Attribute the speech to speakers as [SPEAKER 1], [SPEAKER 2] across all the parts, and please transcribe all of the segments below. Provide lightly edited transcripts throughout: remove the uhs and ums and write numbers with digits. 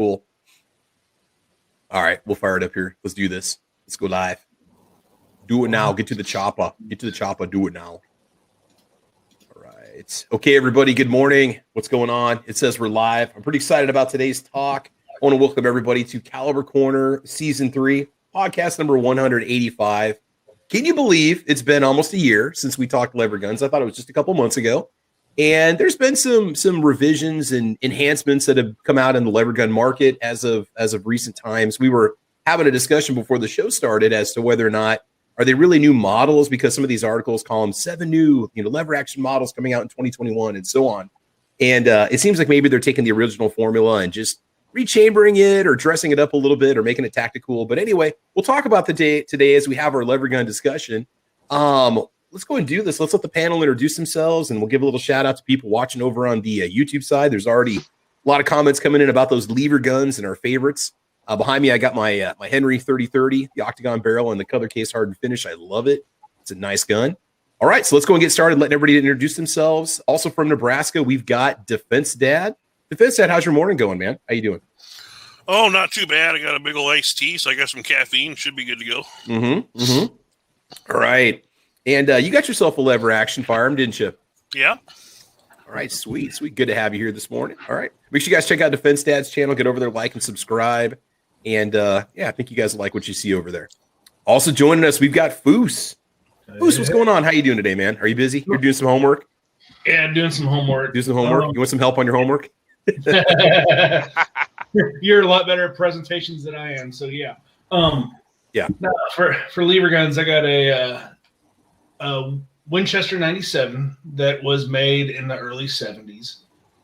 [SPEAKER 1] Cool. All right, we'll fire it up here. Let's do this. Let's go live. Do it now. Get to the chopper. Get to the chopper. Do it now. All right. Okay, everybody. Good morning. What's going on? It says we're live. I'm pretty excited about today's talk. I want to welcome everybody to Caliber Corner Season 3, podcast number 185. Can you believe it's been almost a year since we talked lever guns? I thought it was just a couple months ago. And there's been some revisions and enhancements that have come out in the lever gun market as of recent times. We were having a discussion before the show started as to whether or not are they really new models, because some of these articles call them 7 new lever action models coming out in 2021 and so on. And it seems like maybe they're taking the original formula and just rechambering it or dressing it up a little bit or making it tactical. But anyway, we'll talk about the day today as we have our lever gun discussion. Let's go and do this. Let's let the panel introduce themselves, and we'll give a little shout out to people watching over on the YouTube side. There's already a lot of comments coming in about those lever guns and our favorites. Behind me, I got my Henry 3030, the octagon barrel and the color case hardened finish. I love it. It's a nice gun. All right, so let's go and get started, letting everybody introduce themselves. Also from Nebraska, we've got Defense Dad. Defense Dad, how's your morning going, man? How you doing?
[SPEAKER 2] Oh, not too bad. I got a big old iced tea, so I got some caffeine. Should be good to go.
[SPEAKER 1] All right. And you got yourself a lever action firearm, didn't you?
[SPEAKER 2] Yeah.
[SPEAKER 1] All right, sweet. Good to have you here this morning. All right. Make sure you guys check out Defense Dad's channel. Get over there, like and subscribe. And, I think you guys like what you see over there. Also joining us, we've got Foos. Foos, what's going on? How you doing today, man? Are you busy? You're doing some homework?
[SPEAKER 3] Yeah, I'm doing some homework.
[SPEAKER 1] You want some help on your homework?
[SPEAKER 3] You're a lot better at presentations than I am, so yeah.
[SPEAKER 1] Yeah.
[SPEAKER 3] No, for lever guns, I got a Winchester 97 that was made in the early 70s.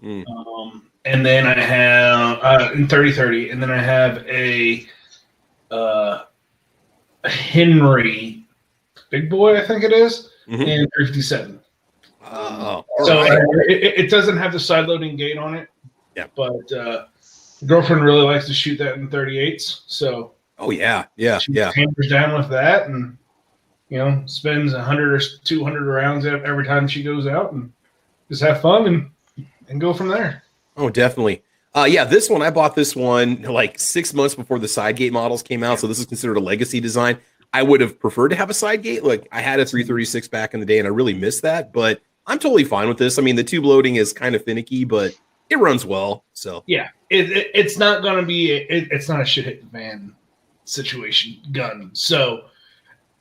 [SPEAKER 3] And then I have in 3030, and then I have a Henry Big Boy, I think it is, in 357.
[SPEAKER 1] Oh,
[SPEAKER 3] so
[SPEAKER 1] right.
[SPEAKER 3] It doesn't have the side loading gate on it.
[SPEAKER 1] Yeah.
[SPEAKER 3] But the girlfriend really likes to shoot that in 38s. So
[SPEAKER 1] she
[SPEAKER 3] hammers down with that, and spends 100 or 200 rounds every time she goes out, and just have fun and go from there.
[SPEAKER 1] Oh, definitely. This one, I bought this one like 6 months before the side gate models came out. So this is considered a legacy design. I would have preferred to have a side gate. Like, I had a 336 back in the day and I really missed that, but I'm totally fine with this. I mean, the tube loading is kind of finicky, but it runs well. So
[SPEAKER 3] yeah, it's not going to be, it's not a shit hit the van situation gun. So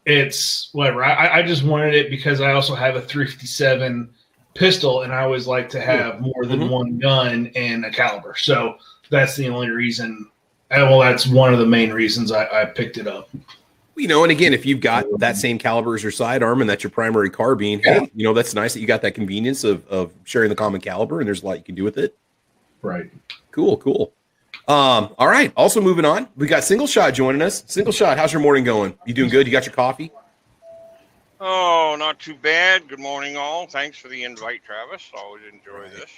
[SPEAKER 3] it's whatever. I just wanted it because I also have a 357 pistol, and I always like to have more than one gun and a caliber. So that's the only reason. Well, that's one of the main reasons I picked it up.
[SPEAKER 1] And again, if you've got that same caliber as your sidearm and that's your primary carbine, hey, that's nice that you got that convenience of sharing the common caliber, and there's a lot you can do with it.
[SPEAKER 3] Right.
[SPEAKER 1] Cool. All right. Also moving on, we got Single Shot joining us. Single Shot, how's your morning going? You doing good? You got your coffee?
[SPEAKER 4] Oh, not too bad. Good morning, all. Thanks for the invite, Travis. Always enjoy this.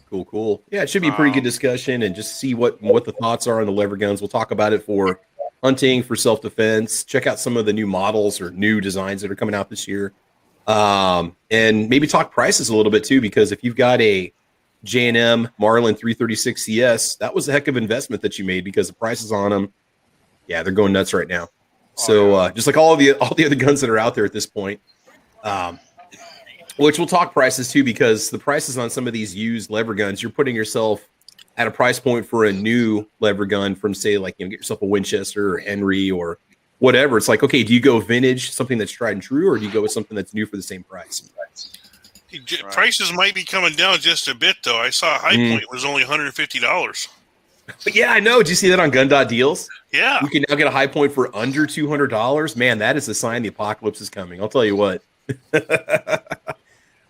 [SPEAKER 1] Cool. Yeah, it should be a pretty good discussion, and just see what the thoughts are on the lever guns. We'll talk about it for hunting, for self-defense. Check out some of the new models or new designs that are coming out this year. And maybe talk prices a little bit too, because if you've got a J&M Marlin 336 CS, that was a heck of an investment that you made, because the prices on them, they're going nuts right now. So just like all the other guns that are out there at this point, which we'll talk prices too, because the prices on some of these used lever guns, you're putting yourself at a price point for a new lever gun from, say, like, get yourself a Winchester or Henry or whatever. It's like, okay, do you go vintage, something that's tried and true, or do you go with something that's new for the same price?
[SPEAKER 2] Prices might be coming down just a bit, though. I saw High Point was only $150.
[SPEAKER 1] But yeah, I know. Did you see that on Gun.Deals?
[SPEAKER 2] Yeah.
[SPEAKER 1] You can now get a High Point for under $200. Man, that is a sign the apocalypse is coming. I'll tell you what.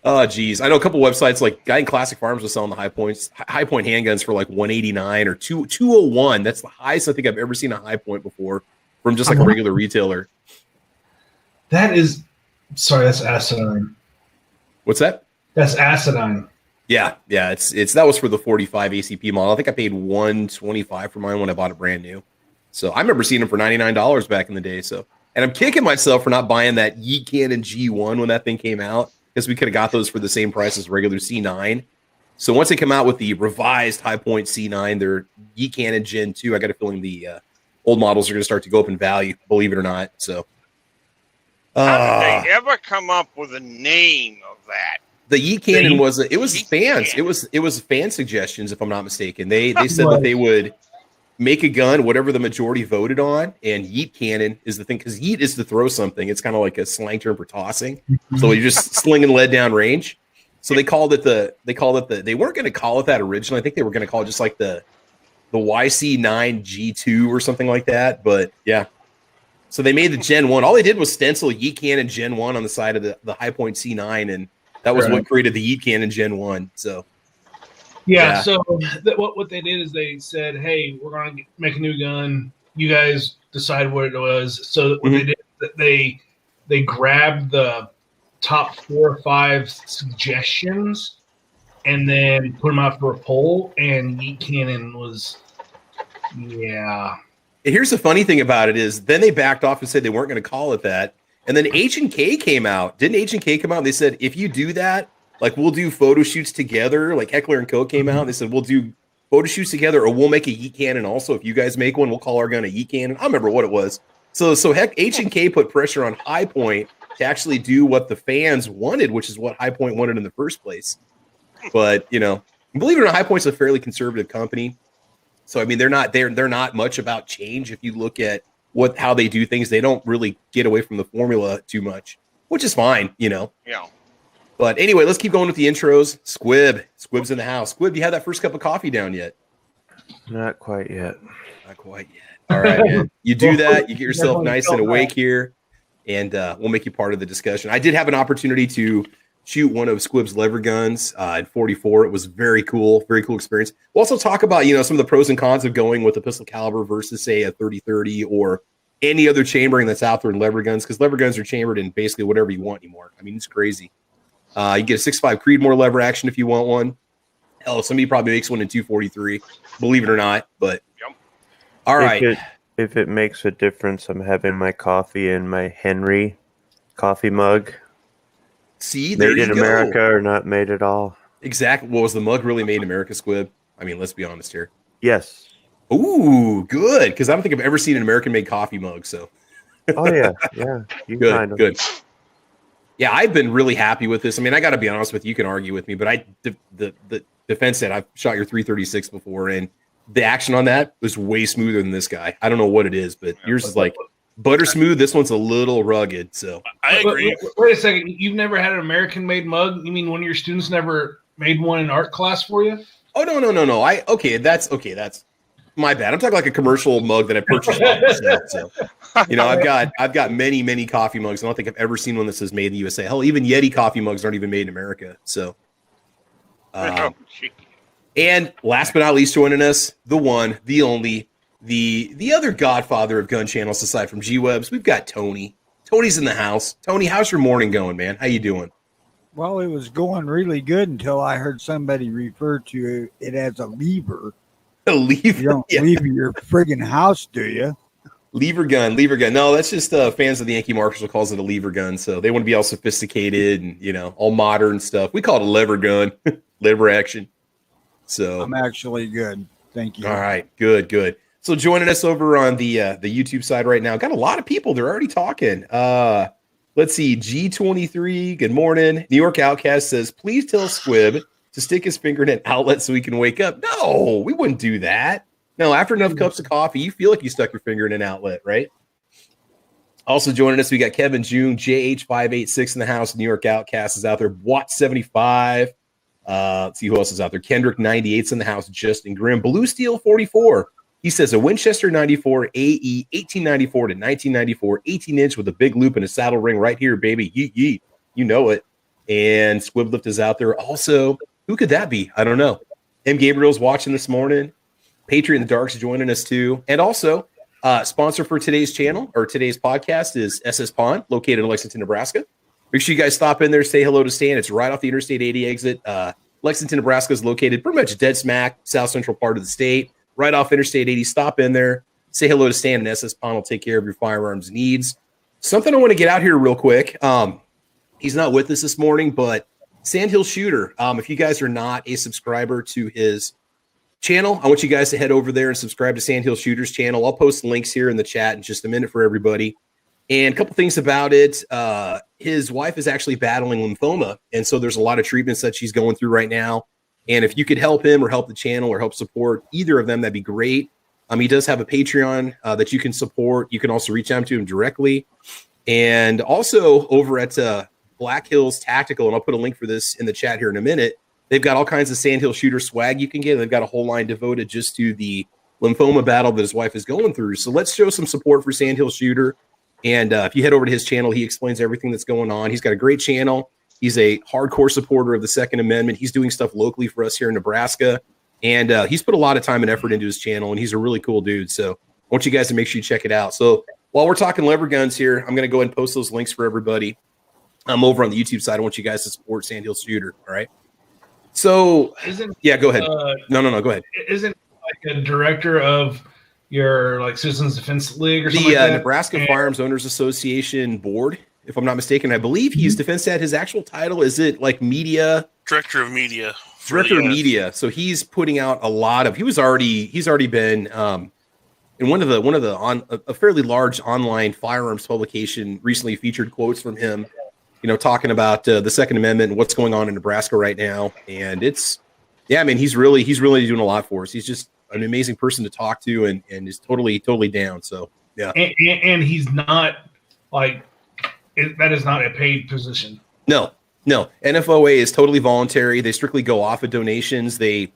[SPEAKER 1] Oh, geez. I know a couple websites, like Guy in Classic Farms was selling the High Point handguns for like $189 or $201. That's the highest I think I've ever seen a High Point before from just like a regular retailer.
[SPEAKER 3] That's asinine.
[SPEAKER 1] What's that?
[SPEAKER 3] That's asinine.
[SPEAKER 1] Yeah. It's that was for the 45 ACP model. I think I paid $125 for mine when I bought it brand new. So I remember seeing them for $99 back in the day. So, and I'm kicking myself for not buying that Yeet Cannon G1 when that thing came out, because we could have got those for the same price as regular C9. So once they come out with the revised High Point C9, their Yeet Cannon Gen 2, I got a feeling the old models are going to start to go up in value, believe it or not. So,
[SPEAKER 4] how did they ever come up with a name of that?
[SPEAKER 1] The Yeet Cannon was fans. It was fan suggestions, if I'm not mistaken. They said that they would make a gun, whatever the majority voted on, and Yeet Cannon is the thing, because Yeet is to throw something. It's kind of like a slang term for tossing. So you're just slinging lead down range. So they weren't going to call it that originally. I think they were going to call it just like the YC9 G2 or something like that. But yeah. So they made the Gen 1. All they did was stencil Yeet Cannon Gen 1 on the side of the High Point C9, and that was what created the Yeet Cannon Gen 1. So
[SPEAKER 3] yeah. So what they did is they said, hey, we're going to make a new gun. You guys decide what it was. So what they did, they grabbed the top 4 or 5 suggestions and then put them out for a poll, and Yeet Cannon was,
[SPEAKER 1] Here's the funny thing about it is then they backed off and said they weren't going to call it that. And then H&K came out. Didn't H&K come out? And they said, if you do that, like we'll do photo shoots together. Like Heckler & Co. came out and they said, we'll do photo shoots together, or we'll make a Yeet Cannon also. If you guys make one, we'll call our gun a Yeet Cannon. I don't remember what it was. So H&K put pressure on High Point to actually do what the fans wanted, which is what High Point wanted in the first place. But, believe it or not, High Point's a fairly conservative company. So, I mean, they're not much about change. If you look at how they do things, they don't really get away from the formula too much, which is fine, Yeah. But anyway, let's keep going with the intros. Squib's in the house. Squib, you had that first cup of coffee down yet?
[SPEAKER 5] Not quite yet.
[SPEAKER 1] All right, man. You do that. You get yourself nice and awake here, and we'll make you part of the discussion. I did have an opportunity to shoot one of Squib's lever guns in 44. It was very cool experience. We'll also talk about, some of the pros and cons of going with a pistol caliber versus, say, a 30-30 or any other chambering that's out there in lever guns, because lever guns are chambered in basically whatever you want anymore. I mean, it's crazy. You get a 6.5 Creedmoor lever action if you want one. Hell, somebody probably makes one in 243, believe it or not. But all right.
[SPEAKER 5] If it makes a difference, I'm having my coffee in my Henry coffee mug.
[SPEAKER 1] See, there
[SPEAKER 5] made in America or not made at all.
[SPEAKER 1] Exactly. Well, was the mug really made in America, Squib? I mean, let's be honest here.
[SPEAKER 5] Yes.
[SPEAKER 1] Ooh, good. Because I don't think I've ever seen an American-made coffee mug. So.
[SPEAKER 5] Oh yeah. You
[SPEAKER 1] good. Yeah, I've been really happy with this. I mean, I got to be honest with you. You can argue with me, but the defense said I've shot your 336 before, and the action on that was way smoother than this guy. I don't know what it is, but yours is like butter smooth. This one's a little rugged. So
[SPEAKER 2] I agree.
[SPEAKER 3] Wait a second. You've never had an American-made mug? You mean one of your students never made one in art class for you?
[SPEAKER 1] Oh no. That's my bad. I'm talking like a commercial mug that I purchased. So, I've got many coffee mugs. I don't think I've ever seen one that says made in the USA. Hell, even Yeti coffee mugs aren't even made in America. So, and last but not least, joining us, the one, the only, the other godfather of gun channels aside from G-Webs, we've got Tony. Tony's in the house. Tony, how's your morning going, man? How you doing?
[SPEAKER 6] Well, it was going really good until I heard somebody refer to it as a lever.
[SPEAKER 1] A lever?
[SPEAKER 6] You don't leave your friggin' house, do you?
[SPEAKER 1] Lever gun. No, that's just fans of the Yankee Marshall calls it a lever gun. So they want to be all sophisticated and, all modern stuff. We call it a lever gun, lever action. So
[SPEAKER 6] I'm actually good. Thank you.
[SPEAKER 1] All right. Good. So joining us over on the YouTube side right now, got a lot of people. They're already talking. Let's see. G23. Good morning. New York Outcast says, please tell Squib to stick his finger in an outlet so he can wake up. No, we wouldn't do that. No, after enough cups of coffee, you feel like you stuck your finger in an outlet, right? Also joining us, we got Kevin June, JH586 in the house. New York Outcast is out there. Watt75. Let's see who else is out there. Kendrick 98's in the house. Justin Grimm. Blue Steel 44. He says a Winchester 94 AE 1894 to 1994, 18-inch with a big loop and a saddle ring right here, baby. Yeet. You know it. And Squiblift is out there. Also, who could that be? I don't know. M. Gabriel's watching this morning. Patriot in the Dark's joining us too. And also, sponsor for today's channel or today's podcast is SS Pawn, located in Lexington, Nebraska. Make sure you guys stop in there, say hello to Stan. It's right off the Interstate 80 exit. Lexington, Nebraska is located pretty much dead smack, south central part of the state, right off Interstate 80. Stop in there, say hello to Stan, and SS Pawn will take care of your firearms needs. Something I want to get out here real quick. He's not with us this morning, but Sandhill Shooter. If you guys are not a subscriber to his channel, I want you guys to head over there and subscribe to Sandhill Shooter's channel. I'll post links here in the chat in just a minute for everybody. And a couple things about it. His wife is actually battling lymphoma, and so there's a lot of treatments that she's going through right now. And if you could help him or help the channel or help support either of them, that'd be great. He does have a Patreon that you can support. You can also reach out to him directly. And also over at Black Hills Tactical, and I'll put a link for this in the chat here in a minute, they've got all kinds of Sandhill Shooter swag you can get. They've got a whole line devoted just to the lymphoma battle that his wife is going through. So let's show some support for Sandhill Shooter. And if you head over to his channel, he explains everything that's going on. He's got a great channel. He's a hardcore supporter of the Second Amendment. He's doing stuff locally for us here in Nebraska. And he's put a lot of time and effort into his channel, and he's a really cool dude. So I want you guys to make sure you check it out. So while we're talking lever guns here, I'm going to go ahead and post those links for everybody. I'm over on the YouTube side. I want you guys to support Sandhill Shooter. All right. So, yeah, go ahead. No, go ahead.
[SPEAKER 3] Isn't like a director of your like Citizens Defense League or something like that?
[SPEAKER 1] Nebraska Firearms Owners Association board, if I'm not mistaken. I believe he's defense at his actual title. Is it like media?
[SPEAKER 2] Director of media.
[SPEAKER 1] Director of media. So he's putting out a lot of. He's already been in one of the a fairly large online firearms publication recently featured quotes from him. Talking about the Second Amendment and what's going on in Nebraska right now. And he's really doing a lot for us. He's just an amazing person to talk to and is totally down. So, yeah.
[SPEAKER 3] And he's not that is not a paid position. No.
[SPEAKER 1] NFOA is totally voluntary. They strictly go off of donations. They've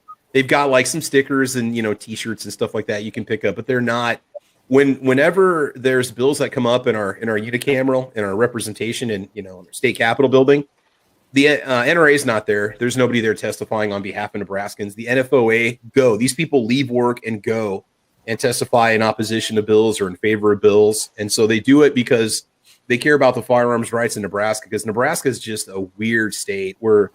[SPEAKER 1] got like some stickers and, t-shirts and stuff like that you can pick up, but they're not. Whenever there's bills that come up in our unicameral, in our representation in our state capitol building, the NRA is not there. There's nobody there testifying on behalf of Nebraskans. The NFOA go. These people leave work and go and testify in opposition to bills or in favor of bills. And so they do it because they care about the firearms rights in Nebraska, because Nebraska is just a weird state. We're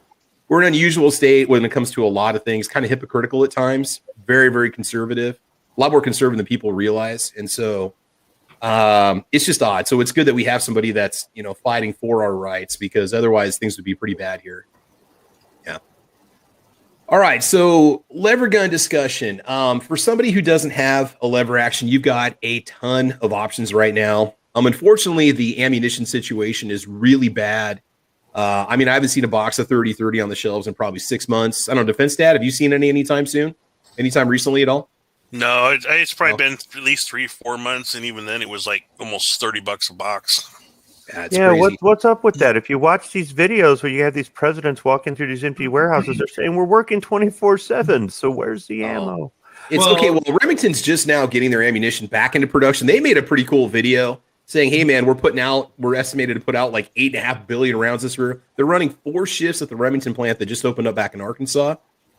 [SPEAKER 1] an unusual state when it comes to a lot of things, kind of hypocritical at times, very, very conservative. A lot more conservative than people realize. And so it's just odd. So it's good that we have somebody that's, fighting for our rights, because otherwise things would be pretty bad here. Yeah. All right. So lever gun discussion. For somebody who doesn't have a lever action, you've got a ton of options right now. Unfortunately, the ammunition situation is really bad. I haven't seen a box of 30-30 on the shelves in probably 6 months. I don't know, Defense Dad, have you seen any anytime soon? Anytime recently at all?
[SPEAKER 2] No, it's probably been at least 3-4 months, and even then it was like almost $30 a box.
[SPEAKER 5] Yeah, what's up with that? If you watch these videos where you have these presidents walking through these empty warehouses, they're saying we're working 24/7. So where's the ammo?
[SPEAKER 1] Well, Remington's just now getting their ammunition back into production. They made a pretty cool video saying, "Hey man, we're estimated to put out like 8.5 billion rounds this year." They're running 4 shifts at the Remington plant that just opened up back in Arkansas,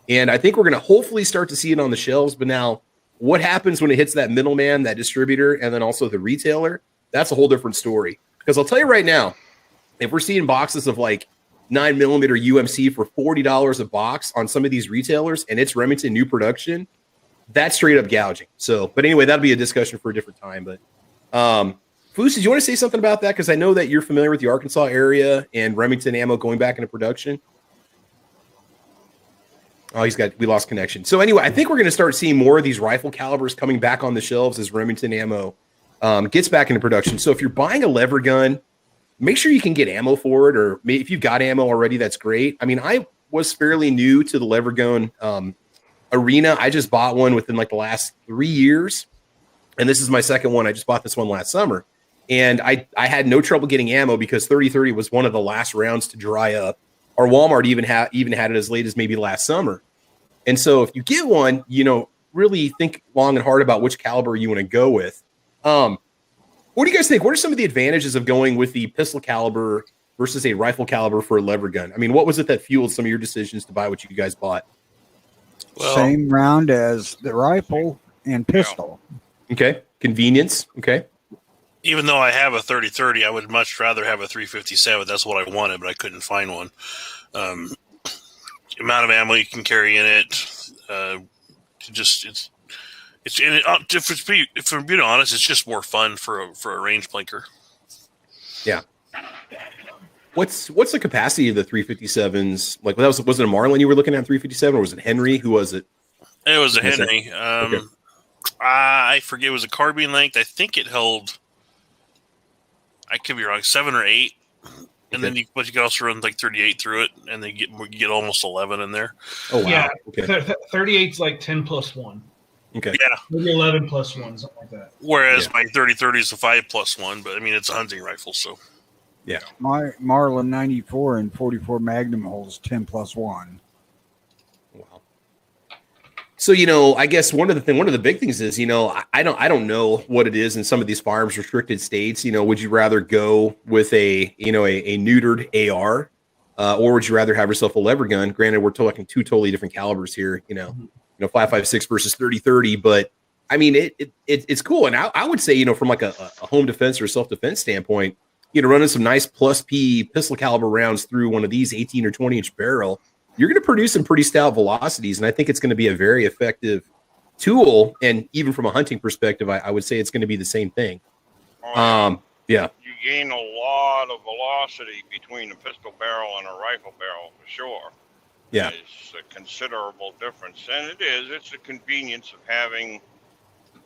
[SPEAKER 1] and I think we're going to hopefully start to see it on the shelves. But now, what happens when it hits that middleman, that distributor, and then also the retailer? That's a whole different story. Because I'll tell you right now, if we're seeing boxes of like 9mm UMC for $40 a box on some of these retailers, and it's Remington new production, that's straight up gouging. So, but anyway, that'll be a discussion for a different time. But Foos, did you want to say something about that? Because I know that you're familiar with the Arkansas area and Remington ammo going back into production. Oh, we lost connection. So anyway, I think we're going to start seeing more of these rifle calibers coming back on the shelves as Remington ammo gets back into production. So if you're buying a lever gun, make sure you can get ammo for it, or if you've got ammo already, that's great. I was fairly new to the lever gun arena. I just bought one within like the last 3 years, and this is my second one. I just bought this one last summer, and I had no trouble getting ammo because 30-30 was one of the last rounds to dry up. Or Walmart even had it as late as maybe last summer. And so if you get one, really think long and hard about which caliber you want to go with. What do you guys think? What are some of the advantages of going with the pistol caliber versus a rifle caliber for a lever gun? What was it that fueled some of your decisions to buy what you guys bought?
[SPEAKER 6] Well, same round as the rifle and pistol.
[SPEAKER 1] Okay. Convenience. Okay.
[SPEAKER 2] Even though I have a 30-30, I would much rather have a 357. That's what I wanted, but I couldn't find one. The amount of ammo you can carry in it, if I'm being honest, it's just more fun for a range blinker.
[SPEAKER 1] Yeah. What's the capacity of the 357s? Like, was it a Marlin you were looking at 357, or was it Henry? Who was it?
[SPEAKER 2] It was a
[SPEAKER 1] Okay.
[SPEAKER 2] Henry. I forget. It was a carbine length. I think it held. I could be wrong. 7 or 8, and then you could also run like 38 through it, and then you get almost 11 in there.
[SPEAKER 1] Oh wow.
[SPEAKER 3] Yeah.
[SPEAKER 1] Okay.
[SPEAKER 3] 38's like 10 plus 1.
[SPEAKER 1] Okay.
[SPEAKER 2] Yeah.
[SPEAKER 3] Maybe 11 plus 1, something like that.
[SPEAKER 2] Whereas my 30-30 is a 5+1, but I mean it's a hunting rifle, so.
[SPEAKER 1] Yeah.
[SPEAKER 6] My Marlin 94 and 44 Magnum holds 10 plus 1.
[SPEAKER 1] Wow. So, I guess one of the big things is, I don't know what it is in some of these firearms restricted states. Would you rather go with a neutered AR, or would you rather have yourself a lever gun? Granted, we're talking two totally different calibers here, 5.56 versus 30-30, but I mean, it's cool. And I would say, from like a home defense or self-defense standpoint, running some nice plus P pistol caliber rounds through one of these 18 or 20 inch barrel, you're going to produce some pretty stout velocities. And I think it's going to be a very effective tool. And even from a hunting perspective, I would say it's going to be the same thing. Yeah.
[SPEAKER 4] You gain a lot of velocity between a pistol barrel and a rifle barrel for sure.
[SPEAKER 1] Yeah.
[SPEAKER 4] It's a considerable difference. And it's the convenience of having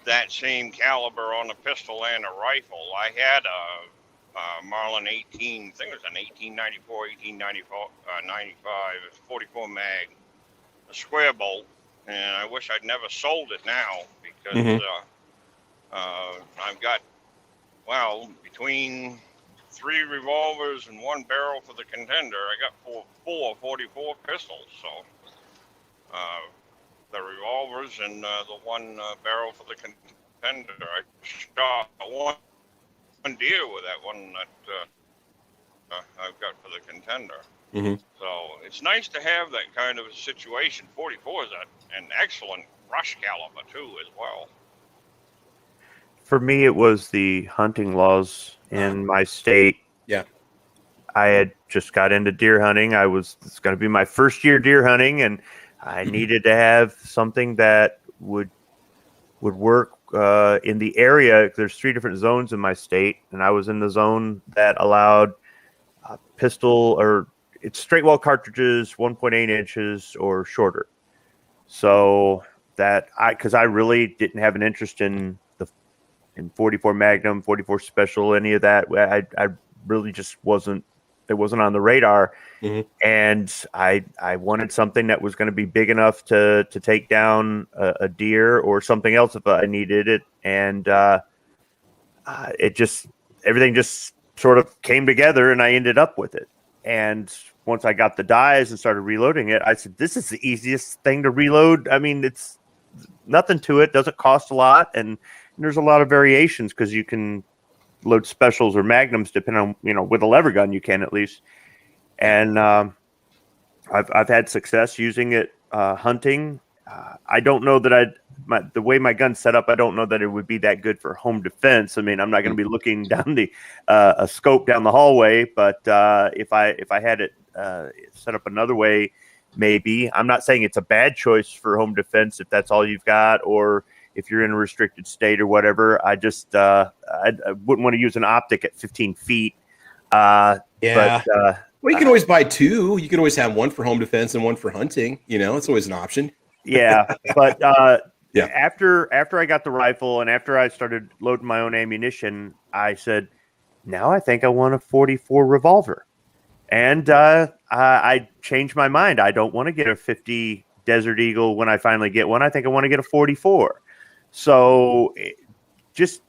[SPEAKER 4] that same caliber on a pistol and a rifle. I had a Marlin 18, I think it was an 1894, 95, it's 44 mag, a square bolt, and I wish I'd never sold it now because I've got, between 3 revolvers and 1 barrel for the contender, I got four 44 pistols. So the revolvers and the 1 barrel for the contender, I shot one deer with that one that I've got for the contender. So it's nice to have that kind of a situation. 44 is an excellent brush caliber too, as well.
[SPEAKER 5] For me, it was the hunting laws in my state.
[SPEAKER 1] Yeah.
[SPEAKER 5] I had just got into deer hunting. It's going to be my first year deer hunting, and I needed to have something that would work in the area. There's 3 different zones in my state, and I was in the zone that allowed pistol or it's straight wall cartridges 1.8 inches or shorter. So because I really didn't have an interest in 44 Magnum, 44 Special, any of that. I really just wasn't. It wasn't on the radar, and I wanted something that was going to be big enough to take down a deer or something else if I needed it, and everything just sort of came together, and I ended up with it. And once I got the dies and started reloading it, I said, "This is the easiest thing to reload. I mean, it's nothing to it. Doesn't cost a lot, and there's a lot of variations because you can load specials or magnums depending on with a lever gun you can at least." And I've had success using it hunting. I don't know that the way my gun's set up, I don't know that it would be that good for home defense. I mean, I'm not going to be looking down a scope down the hallway, but if I had it set up another way, maybe. I'm not saying it's a bad choice for home defense if that's all you've got, or if you're in a restricted state or whatever. I just I wouldn't want to use an optic at 15 feet.
[SPEAKER 1] Yeah.
[SPEAKER 5] But,
[SPEAKER 1] well, you can always buy 2. You can always have 1 for home defense and 1 for hunting. It's always an option.
[SPEAKER 5] Yeah, but
[SPEAKER 1] yeah.
[SPEAKER 5] After I got the rifle and after I started loading my own ammunition, I said, now I think I want a 44 revolver. And I changed my mind. I don't want to get a 50 Desert Eagle when I finally get one. I think I want to get a 44. So just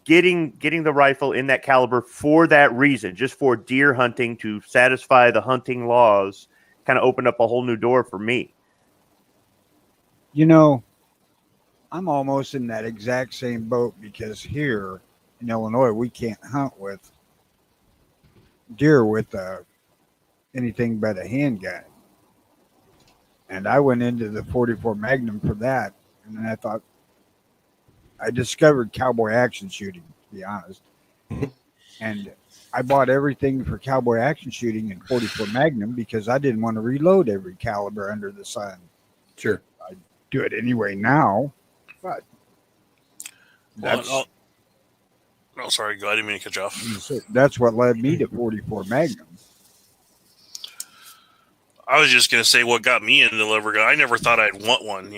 [SPEAKER 5] getting the rifle in that caliber for that reason, just for deer hunting, to satisfy the hunting laws, kind of opened up a whole new door for me.
[SPEAKER 6] I'm almost in that exact same boat because here in Illinois, we can't hunt with deer with anything but a handgun. And I went into the 44 Magnum for that. And then I thought, I discovered cowboy action shooting, to be honest. And I bought everything for cowboy action shooting in 44 Magnum because I didn't want to reload every caliber under the sun.
[SPEAKER 1] Sure.
[SPEAKER 6] I do it anyway now, but
[SPEAKER 2] sorry, go. I didn't mean to cut you off.
[SPEAKER 6] that's what led me to 44 Magnum.
[SPEAKER 2] I was just going to say what got me into the lever gun. I never thought I'd want one,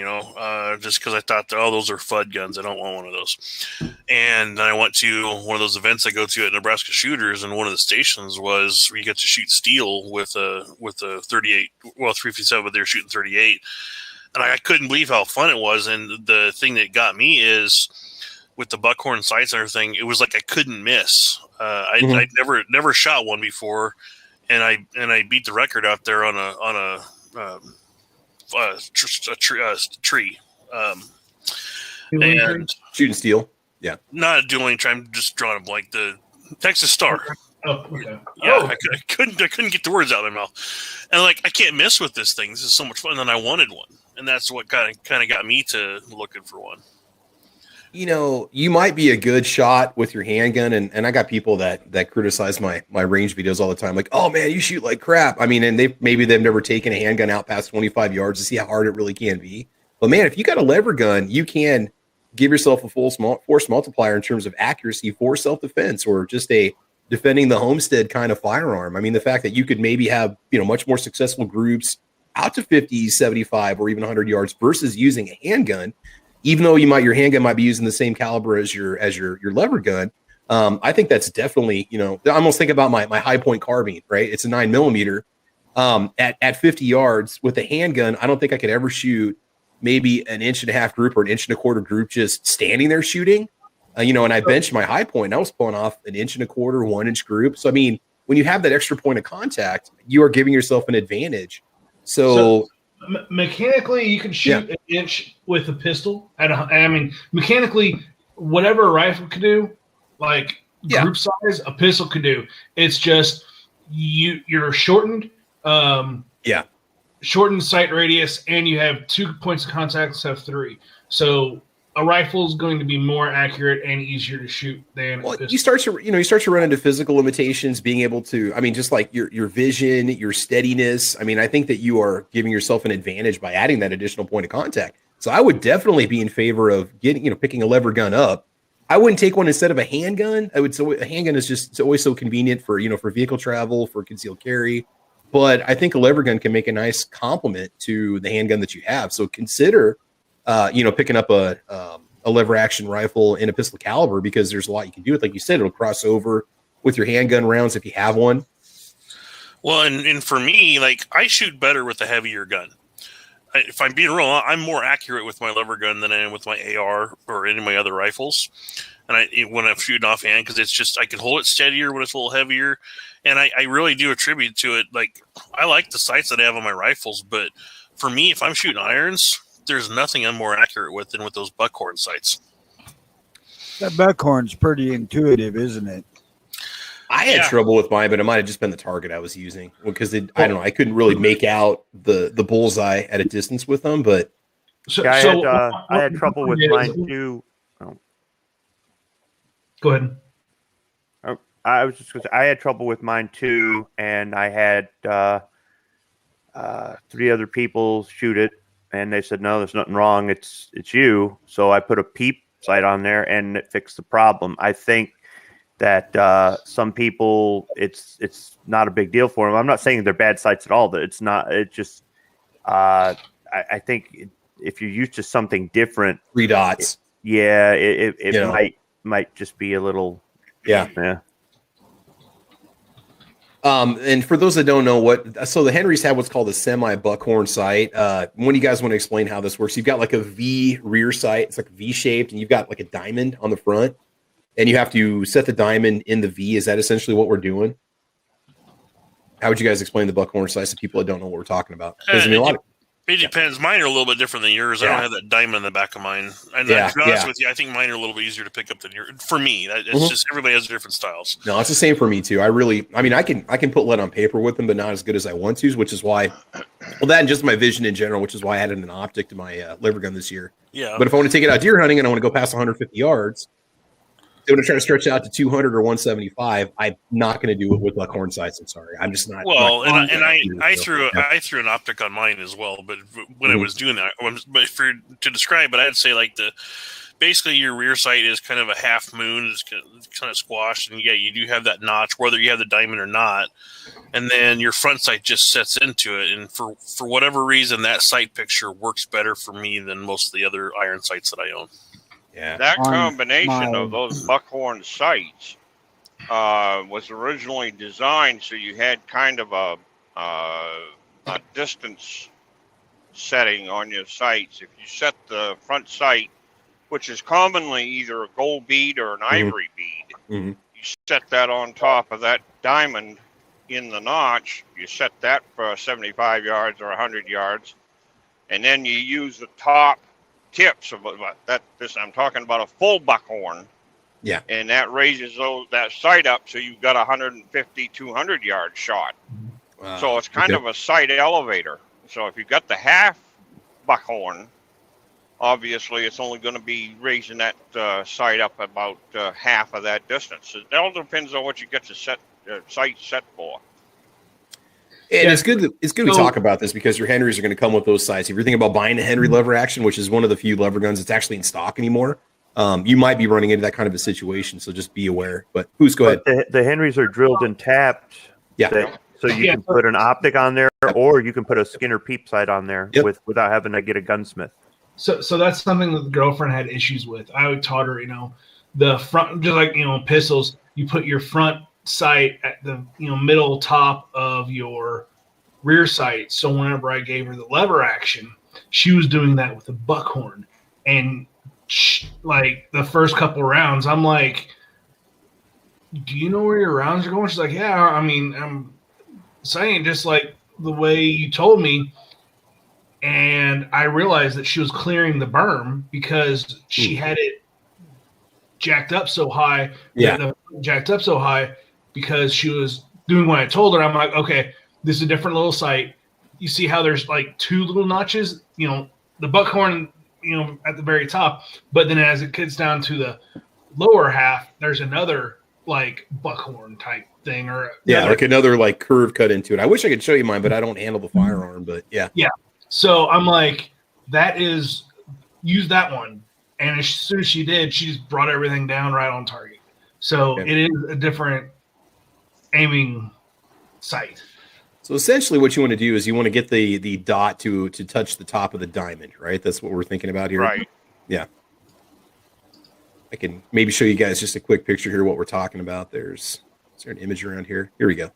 [SPEAKER 2] just because I thought, those are FUD guns. I don't want one of those. And then I went to one of those events I go to at Nebraska Shooters, and one of the stations was where you get to shoot steel with a 38, 357, but they were shooting 38. And I couldn't believe how fun it was. And the thing that got me is with the buckhorn sights and everything, it was like I couldn't miss. I'd never shot one before. And I beat the record out there on a tree. And
[SPEAKER 1] shooting steel. Yeah.
[SPEAKER 2] Not a dueling tree. I'm just drawing a blank. The Texas Star.
[SPEAKER 3] Oh, okay.
[SPEAKER 2] Yeah, I couldn't get the words out of my mouth. And I can't miss with this thing. This is so much fun. And I wanted one. And that's what kind of got me to looking for one.
[SPEAKER 1] You might be a good shot with your handgun, and I got people that criticize my range videos all the time, like, oh man, you shoot like crap. I mean, and they've never taken a handgun out past 25 yards to see how hard it really can be. But man, if you got a lever gun, you can give yourself a full force multiplier in terms of accuracy for self-defense or just a defending the homestead kind of firearm. I mean, the fact that you could maybe have much more successful groups out to 50, 75, or even 100 yards versus using a handgun. Even though your handgun might be using the same caliber as your lever gun, I think that's definitely, I almost think about my high point carbine, right? It's a 9mm. At 50 yards with a handgun, I don't think I could ever shoot maybe an 1.5-inch group or an 1.25-inch group just standing there shooting. And I benched my high point. And I was pulling off an 1.25-inch, 1-inch group. So I mean, when you have that extra point of contact, you are giving yourself an advantage. So
[SPEAKER 3] mechanically, you can shoot an inch with a pistol. Mechanically, whatever a rifle could do, group size, a pistol could do. It's just you're shortened. Shortened sight radius, and you have 2 points of contact instead of 3. So a rifle is going to be more accurate and easier to shoot than a pistol. You start to run into physical limitations, being able to, just like your vision, your steadiness. I think that you are giving yourself an advantage by adding that additional point of contact. So I would definitely be in favor of picking a lever gun up. I wouldn't take one instead of a handgun. A handgun is it's always so convenient for vehicle travel, for concealed carry. But I think a lever gun can make a nice complement to the handgun that you have. So consider picking up a lever action rifle in a pistol caliber, because there's a lot you can do with. Like you said, it'll cross over with your handgun rounds if you have one.
[SPEAKER 2] Well, and for me, I shoot better with a heavier gun. If I'm being real, I'm more accurate with my lever gun than I am with my AR or any of my other rifles. And when I'm shooting offhand, because it's just I can hold it steadier when it's a little heavier. And I really do attribute to it. I like the sights that I have on my rifles, but for me, if I'm shooting irons, there's nothing I'm more accurate with than with those buckhorn sights.
[SPEAKER 6] That buckhorn's pretty intuitive, isn't it?
[SPEAKER 1] I had trouble with mine, but it might have just been the target I was using, because I don't know. I couldn't really make out the bullseye at a distance with them, but
[SPEAKER 5] I had trouble with mine too. Oh.
[SPEAKER 3] Go ahead.
[SPEAKER 5] I was just going to say, I had trouble with mine too, and I had 3 other people shoot it, and they said, no, there's nothing wrong. It's you. So I put a peep sight on there, and it fixed the problem. I think that some people, it's not a big deal for them. I'm not saying they're bad sights at all, but it's not. It just, I think if you're used to something different,
[SPEAKER 1] 3 dots.
[SPEAKER 5] It might just be a little. Yeah.
[SPEAKER 1] And for those that don't know so the Henrys have what's called a semi buckhorn sight. When you guys want to explain how this works, you've got a V rear sight. It's V shaped, and you've got a diamond on the front, and you have to set the diamond in the V. Is that essentially what we're doing? How would you guys explain the buckhorn sights to people that don't know what we're talking about?
[SPEAKER 2] It depends. Mine are a little bit different than yours. I don't have that diamond in the back of mine. And to be honest with you, I think mine are a little bit easier to pick up than yours. For me, it's just everybody has different styles.
[SPEAKER 1] No, it's the same for me too. I can put lead on paper with them, but not as good as I want to, which is why, that and just my vision in general, which is why I added an optic to my lever gun this year.
[SPEAKER 2] Yeah.
[SPEAKER 1] But if I want to take it out deer hunting and I want to go past 150 yards, I'm going to try to stretch out to 200 or 175. I'm not going to do it with buckhorn sights. I'm sorry. I'm just not.
[SPEAKER 2] Well, I threw an optic on mine as well. But when I was doing that, to describe it, I'd say basically your rear sight is kind of a half moon. It's kind of squashed, and yeah, you do have that notch, whether you have the diamond or not. And then your front sight just sets into it, and for whatever reason, that sight picture works better for me than most of the other iron sights that I own.
[SPEAKER 1] Yeah,
[SPEAKER 4] that combination of those buckhorn sights was originally designed so you had kind of a distance setting on your sights. If you set the front sight, which is commonly either a gold bead or an ivory bead, you set that on top of that diamond in the notch. You set that for 75 yards or 100 yards, and then you use the top tips of that. I'm talking about a full buckhorn.
[SPEAKER 1] Yeah,
[SPEAKER 4] and that raises that sight up, so you've got 150, 200 yard shot. So it's kind of a sight elevator. So if you've got the half buckhorn, obviously it's only going to be raising that sight up about half of that distance. It all depends on what you get your sight set for.
[SPEAKER 1] And it's good we talk about this because your Henrys are going to come with those sights. If you're thinking about buying a Henry lever action, which is one of the few lever guns that's actually in stock anymore, you might be running into that kind of a situation. So just be aware. But Who's go ahead.
[SPEAKER 5] The Henrys are drilled and tapped.
[SPEAKER 1] Yeah.
[SPEAKER 5] So you can put an optic on there, or you can put a Skinner peep sight on there without having to get a gunsmith.
[SPEAKER 3] So that's something that the girlfriend had issues with. I would taught her, the front, just like, pistols, you put your front sight at the, middle top of your rear sight. So whenever I gave her the lever action, she was doing that with the buckhorn. And like the first couple rounds, I'm like, do you know where your rounds are going? She's like, yeah, I mean, I'm saying just like the way you told me. And I realized that she was clearing the berm because she had it jacked up so high.
[SPEAKER 1] Yeah.
[SPEAKER 3] Jacked up so high because she was doing what I told her. I'm like, okay, this is a different little sight. You see how there's like two little notches, the buckhorn, at the very top. But then as it gets down to the lower half, there's another like buckhorn type thing
[SPEAKER 1] like another like curve cut into it. I wish I could show you mine, but I don't handle the firearm. But yeah.
[SPEAKER 3] So I'm like, use that one. And as soon as she did, she just brought everything down right on target. So it is a different aiming sight.
[SPEAKER 1] So essentially what you want to do is you want to get the dot to touch the top of the diamond, right? That's what we're thinking about here.
[SPEAKER 4] Right.
[SPEAKER 1] Yeah. I can maybe show you guys just a quick picture here what we're talking about. Is there an image around here? Here we go.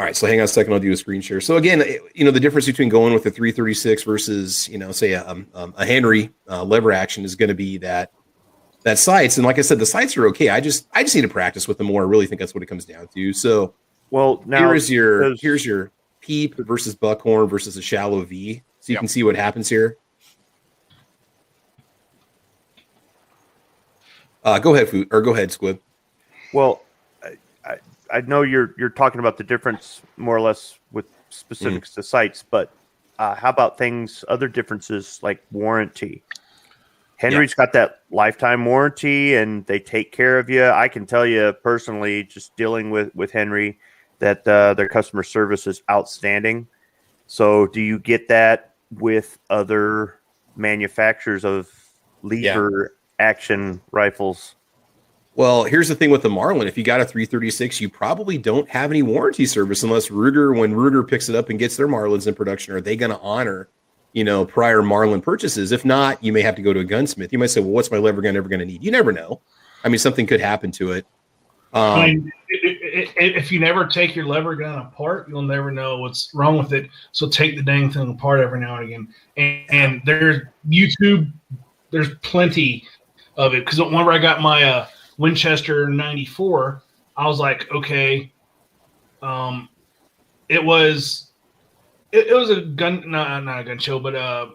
[SPEAKER 1] All right, so hang on a second. I'll do a screen share. So again, the difference between going with a 336 versus, say a Henry lever action is going to be that sights. And like I said, the sights are okay. I just need to practice with them more. I really think that's what it comes down to. So
[SPEAKER 5] now
[SPEAKER 1] here's your peep versus buckhorn versus a shallow V. So you can see what happens here. Go ahead, Squib.
[SPEAKER 5] Well, I know you're talking about the difference more or less with specifics to sites, but how about other differences like warranty? Henry's got that lifetime warranty and they take care of you. I can tell you personally, just dealing with Henry, that their customer service is outstanding. So do you get that with other manufacturers of lever action rifles?
[SPEAKER 1] Well, here's the thing with the Marlin. If you got a 336, you probably don't have any warranty service unless when Ruger picks it up and gets their Marlins in production, are they going to honor, prior Marlin purchases? If not, you may have to go to a gunsmith. You might say, well, what's my lever gun ever going to need? You never know. I mean, something could happen to it.
[SPEAKER 3] If you never take your lever gun apart, you'll never know what's wrong with it. So take the dang thing apart every now and again. And there's YouTube, there's plenty of it. Because whenever I got my Winchester 94, I was like, okay, it was a gun, not a gun show, but a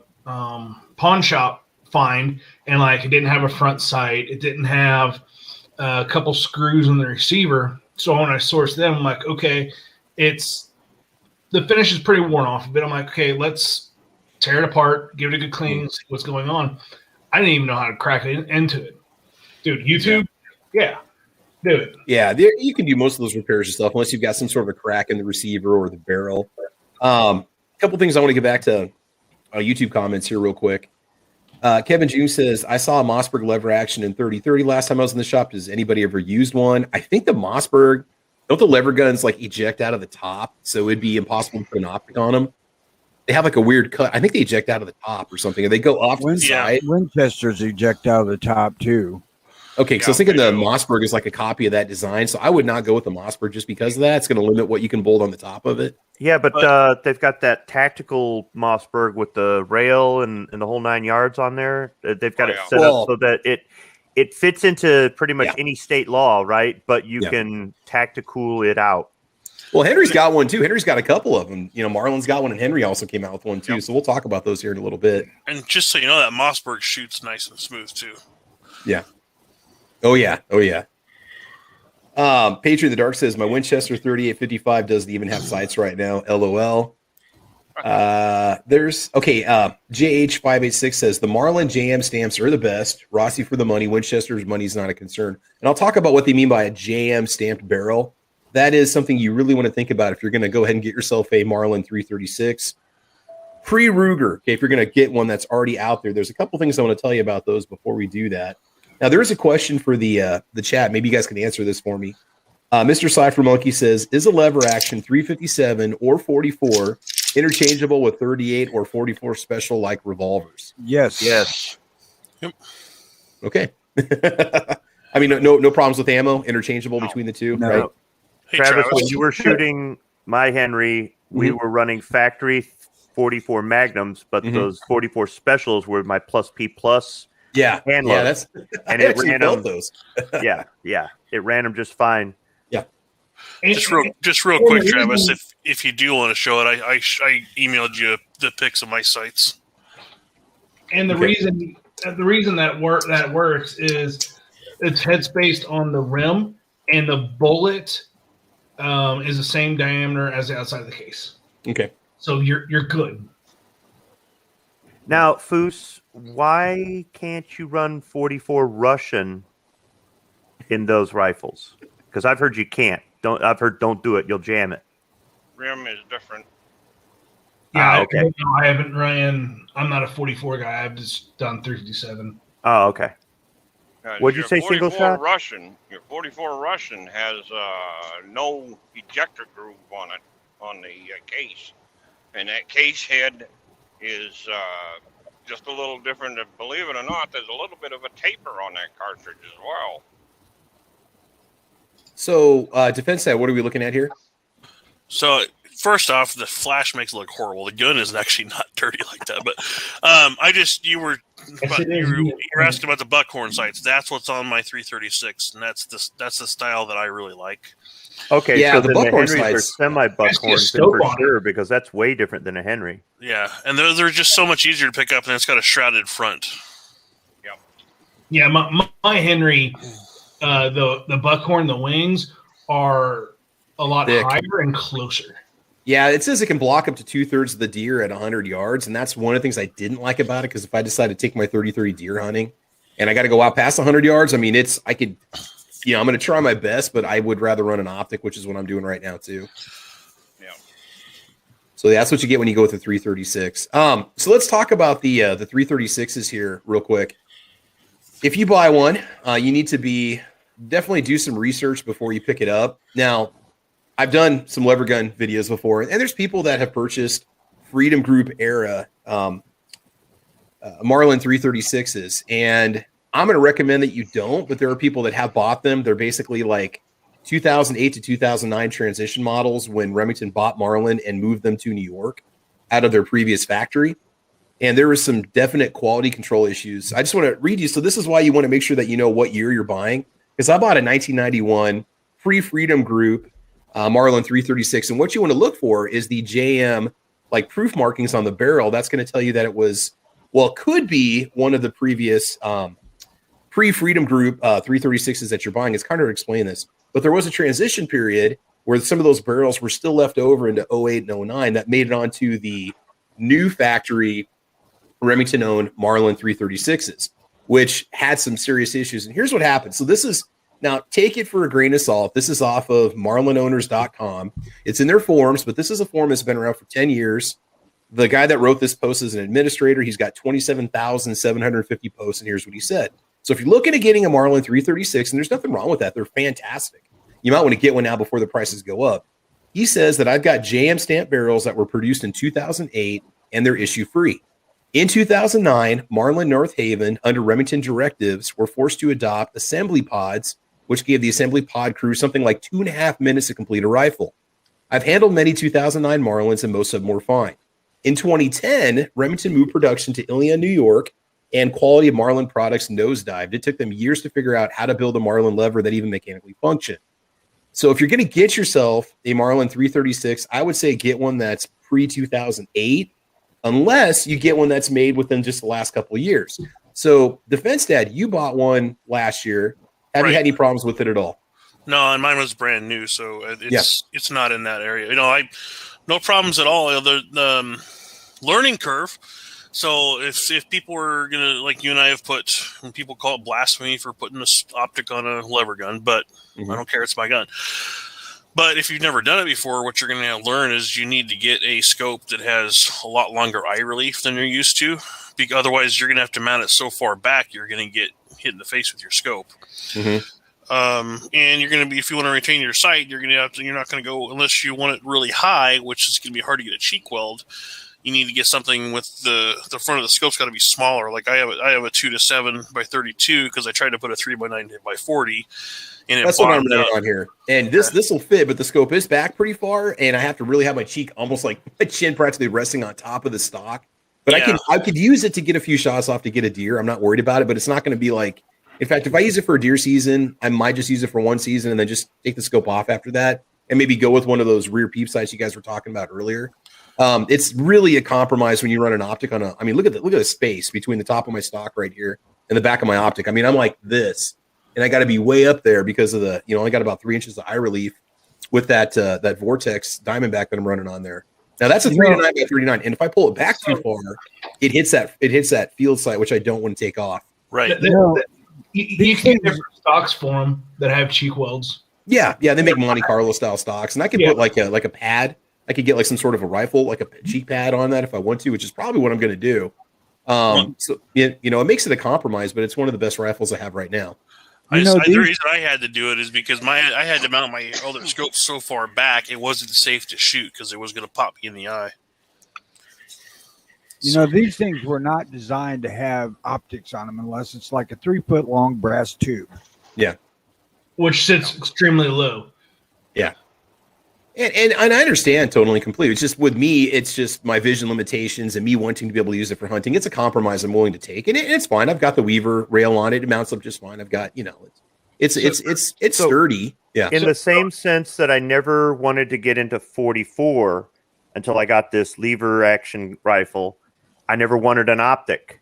[SPEAKER 3] pawn shop find, and like it didn't have a front sight, it didn't have a couple screws in the receiver. So when I sourced them, I'm like, okay, the finish is pretty worn off a bit. I'm like, okay, let's tear it apart, give it a good clean, see what's going on. I didn't even know how to crack it into it, dude. YouTube. Yeah, do it.
[SPEAKER 1] Yeah, you can do most of those repairs and stuff unless you've got some sort of a crack in the receiver or the barrel. A couple things I want to get back to YouTube comments here real quick. Kevin June says, I saw a Mossberg lever action in 30-30 last time I was in the shop. Has anybody ever used one? I think the Mossberg, don't the lever guns like eject out of the top? So it'd be impossible to put an optic on them. They have like a weird cut. I think they eject out of the top or something. Or they go off to the side.
[SPEAKER 6] Winchesters eject out of the top too.
[SPEAKER 1] Okay, so I was thinking the Mossberg is like a copy of that design. So I would not go with the Mossberg just because of that. It's going to limit what you can bolt on the top of it.
[SPEAKER 5] Yeah, but they've got that tactical Mossberg with the rail and the whole 9 yards on there. They've got it set up so that it fits into pretty much any state law, right? But you can tactical it out.
[SPEAKER 1] Well, Henry's got one too. Henry's got a couple of them. You know, Marlon's got one, and Henry also came out with one too. So we'll talk about those here in a little bit.
[SPEAKER 2] And just so you know, that Mossberg shoots nice and smooth too.
[SPEAKER 1] Yeah. Oh yeah. Patriot in the Dark says my Winchester 3855 doesn't even have sights right now. LOL. JH586 says the Marlin JM stamps are the best. Rossi for the money. Winchester's money is not a concern. And I'll talk about what they mean by a JM stamped barrel. That is something you really want to think about if you're going to go ahead and get yourself a Marlin 336 pre-Ruger. Okay, if you're going to get one that's already out there, there's a couple things I want to tell you about those before we do that. Now, there is a question for the chat. Maybe you guys can answer this for me. Mr. Cypher Monkey says, is a lever action 357 or 44 interchangeable with 38 or 44 special like revolvers?
[SPEAKER 6] Yes.
[SPEAKER 2] Yep.
[SPEAKER 1] Okay. I mean, no problems with ammo interchangeable between the two,
[SPEAKER 6] No.
[SPEAKER 1] right?
[SPEAKER 2] Hey,
[SPEAKER 5] Travis, when you were shooting my Henry, we were running factory 44 Magnums, but those 44 specials were my plus P plus.
[SPEAKER 1] Yeah,
[SPEAKER 5] hand
[SPEAKER 1] yeah,
[SPEAKER 5] load.
[SPEAKER 1] and it ran them those.
[SPEAKER 5] yeah, it ran them just fine.
[SPEAKER 1] Yeah.
[SPEAKER 2] Just real quick, Travis. If you do want to show it, I emailed you the pics of my sites.
[SPEAKER 3] And the reason that works is it's head spaced on the rim, and the bullet is the same diameter as the outside of the case.
[SPEAKER 1] Okay.
[SPEAKER 3] So you're good.
[SPEAKER 5] Now, Foos, why can't you run 44 Russian in those rifles? Because I've heard you can't. Don't do it. You'll jam it.
[SPEAKER 4] Rim is different.
[SPEAKER 3] Yeah,
[SPEAKER 5] okay.
[SPEAKER 3] I haven't ran. I'm not a 44 guy. I've just done 357.
[SPEAKER 5] Oh, okay. What'd you say, single shot?
[SPEAKER 4] Your 44 Russian has no ejector groove on it, on the case. And that case head is just a little different. Believe it or not, there's a little bit of a taper on that cartridge as well.
[SPEAKER 1] So, defense side, what are we looking at here?
[SPEAKER 2] So, first off, the flash makes it look horrible. The gun is actually not dirty like that. But you were asking about the buckhorn sights. That's what's on my 336, and that's the style that I really like.
[SPEAKER 5] Okay,
[SPEAKER 1] yeah,
[SPEAKER 5] so
[SPEAKER 1] the
[SPEAKER 5] then
[SPEAKER 1] buckhorn
[SPEAKER 5] the Henrys are
[SPEAKER 1] sights.
[SPEAKER 5] semi-buckhorn for sure, because that's way different than a Henry.
[SPEAKER 2] Yeah, and they're just so much easier to pick up, and it's got a shrouded front.
[SPEAKER 3] Yeah, my Henry, the buckhorn, the wings are a lot
[SPEAKER 1] thick,
[SPEAKER 3] higher and closer.
[SPEAKER 1] Yeah, it says it can block up to 2/3 of the deer at 100 yards, and that's one of the things I didn't like about it, because if I decide to take my 30-30 deer hunting and I got to go out past 100 yards, I mean, I'm going to try my best, but I would rather run an optic, which is what I'm doing right now too.
[SPEAKER 4] Yeah.
[SPEAKER 1] So that's what you get when you go with the 336. So let's talk about the 336s here real quick. If you buy one, you need to definitely do some research before you pick it up. Now, I've done some lever gun videos before, and there's people that have purchased Freedom Group era Marlin 336s, and I'm going to recommend that you don't, but there are people that have bought them. They're basically like 2008 to 2009 transition models when Remington bought Marlin and moved them to New York out of their previous factory. And there was some definite quality control issues. I just want to read you. So this is why you want to make sure that you know what year you're buying, because I bought a 1991 pre-Freedom Group Marlin 336. And what you want to look for is the JM like proof markings on the barrel. That's going to tell you that it could be one of the previous pre-Freedom Group 336s that you're buying. It's kind of to explain this, but there was a transition period where some of those barrels were still left over into 08 and 09 that made it onto the new factory Remington-owned Marlin 336s, which had some serious issues. And here's what happened. So this is, now take it for a grain of salt. This is off of marlinowners.com. It's in their forums, but this is a forum that's been around for 10 years. The guy that wrote this post is an administrator. He's got 27,750 posts, and here's what he said. So if you're looking at getting a Marlin 336, and there's nothing wrong with that, they're fantastic. You might want to get one now before the prices go up. He says that I've got JM stamp barrels that were produced in 2008, and they're issue free. In 2009, Marlin North Haven, under Remington directives, were forced to adopt assembly pods, which gave the assembly pod crew something like 2.5 minutes to complete a rifle. I've handled many 2009 Marlins, and most of them were fine. In 2010, Remington moved production to Ilion, New York, and quality of Marlin products nosedived. It took them years to figure out how to build a Marlin lever that even mechanically functioned. So if you're going to get yourself a Marlin 336, I would say get one that's pre-2008, unless you get one that's made within just the last couple of years. So, Defense Dad, you bought one last year. Have you had any problems with it at all?
[SPEAKER 2] No, and mine was brand new, so it's not in that area. No problems at all. The learning curve. So if people were gonna, like you and I have put, and people call it blasphemy for putting this optic on a lever gun, but I don't care, it's my gun. But if you've never done it before, what you're going to learn is you need to get a scope that has a lot longer eye relief than you're used to. Because otherwise, you're going to have to mount it so far back, you're going to get hit in the face with your scope. And you're going to be, if you want to retain your sight, you're not going to go, unless you want it really high, which is going to be hard to get a cheek weld. You need to get something with the front of the scope's got to be smaller. Like I have a 2-7 by 32 because I tried to put a 3x9 by 40. And
[SPEAKER 1] that's what I'm running on here. And this will fit, but the scope is back pretty far, and I have to really have my cheek almost like my chin practically resting on top of the stock. But I could use it to get a few shots off to get a deer. I'm not worried about it, but it's not going to be like, in fact, if I use it for a deer season, I might just use it for one season and then just take the scope off after that and maybe go with one of those rear peep sights you guys were talking about earlier. It's really a compromise when you run an optic on look at the space between the top of my stock right here and the back of my optic. I mean, I'm like this, and I got to be way up there because of the, I got about 3 inches of eye relief with that Vortex Diamondback that I'm running on there. Now that's a 3-9 by 39, and if I pull it back too far, it hits that field sight, which I don't want to take off.
[SPEAKER 2] Right.
[SPEAKER 3] You can get different stocks for them that have cheek welds. Yeah,
[SPEAKER 1] they make Monte Carlo style stocks, and I can put like a pad. I could get like some sort of a rifle, like a cheek pad on that if I want to, which is probably what I'm going to do. So it makes it a compromise, but it's one of the best rifles I have right now.
[SPEAKER 2] The reason I had to do it is because I had to mount my other scope so far back, it wasn't safe to shoot because it was going to pop me in the eye.
[SPEAKER 6] These things were not designed to have optics on them unless it's like a 3-foot long brass tube.
[SPEAKER 1] Yeah.
[SPEAKER 3] Which sits extremely low.
[SPEAKER 1] Yeah. And I understand totally completely. It's just with me, it's just my vision limitations and me wanting to be able to use it for hunting. It's a compromise I'm willing to take, and it's fine. I've got the Weaver rail on it; it mounts up just fine. I've got it's sturdy. Yeah.
[SPEAKER 5] In the same sense that I never wanted to get into 44 until I got this lever action rifle, I never wanted an optic,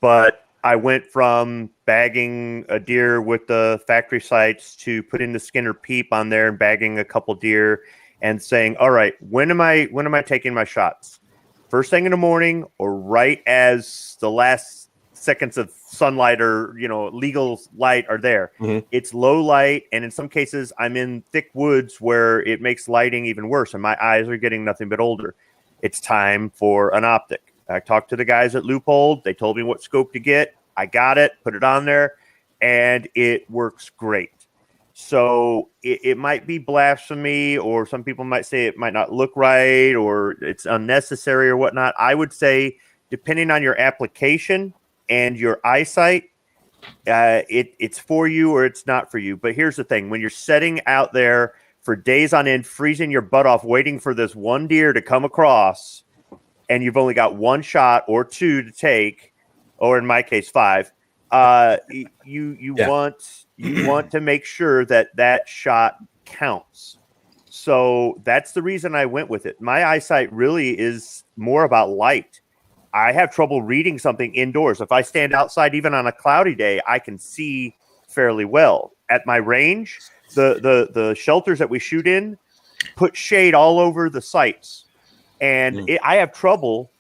[SPEAKER 5] but I went from bagging a deer with the factory sights to putting the Skinner peep on there and bagging a couple deer and saying, all right, when am I taking my shots? First thing in the morning or right as the last seconds of sunlight or, legal light are there. Mm-hmm. It's low light. And in some cases I'm in thick woods where it makes lighting even worse. And my eyes are getting nothing but older. It's time for an optic. I talked to the guys at Loophole. They told me what scope to get. I got it, put it on there, and it works great. So it might be blasphemy, or some people might say it might not look right, or it's unnecessary or whatnot. I would say, depending on your application and your eyesight, it's for you or it's not for you. But here's the thing. When you're setting out there for days on end, freezing your butt off, waiting for this one deer to come across, and you've only got one shot or two to take, or in my case, 5, you want to make sure that shot counts. So that's the reason I went with it. My eyesight really is more about light. I have trouble reading something indoors. If I stand outside, even on a cloudy day, I can see fairly well. At my range, the shelters that we shoot in put shade all over the sights. And I have trouble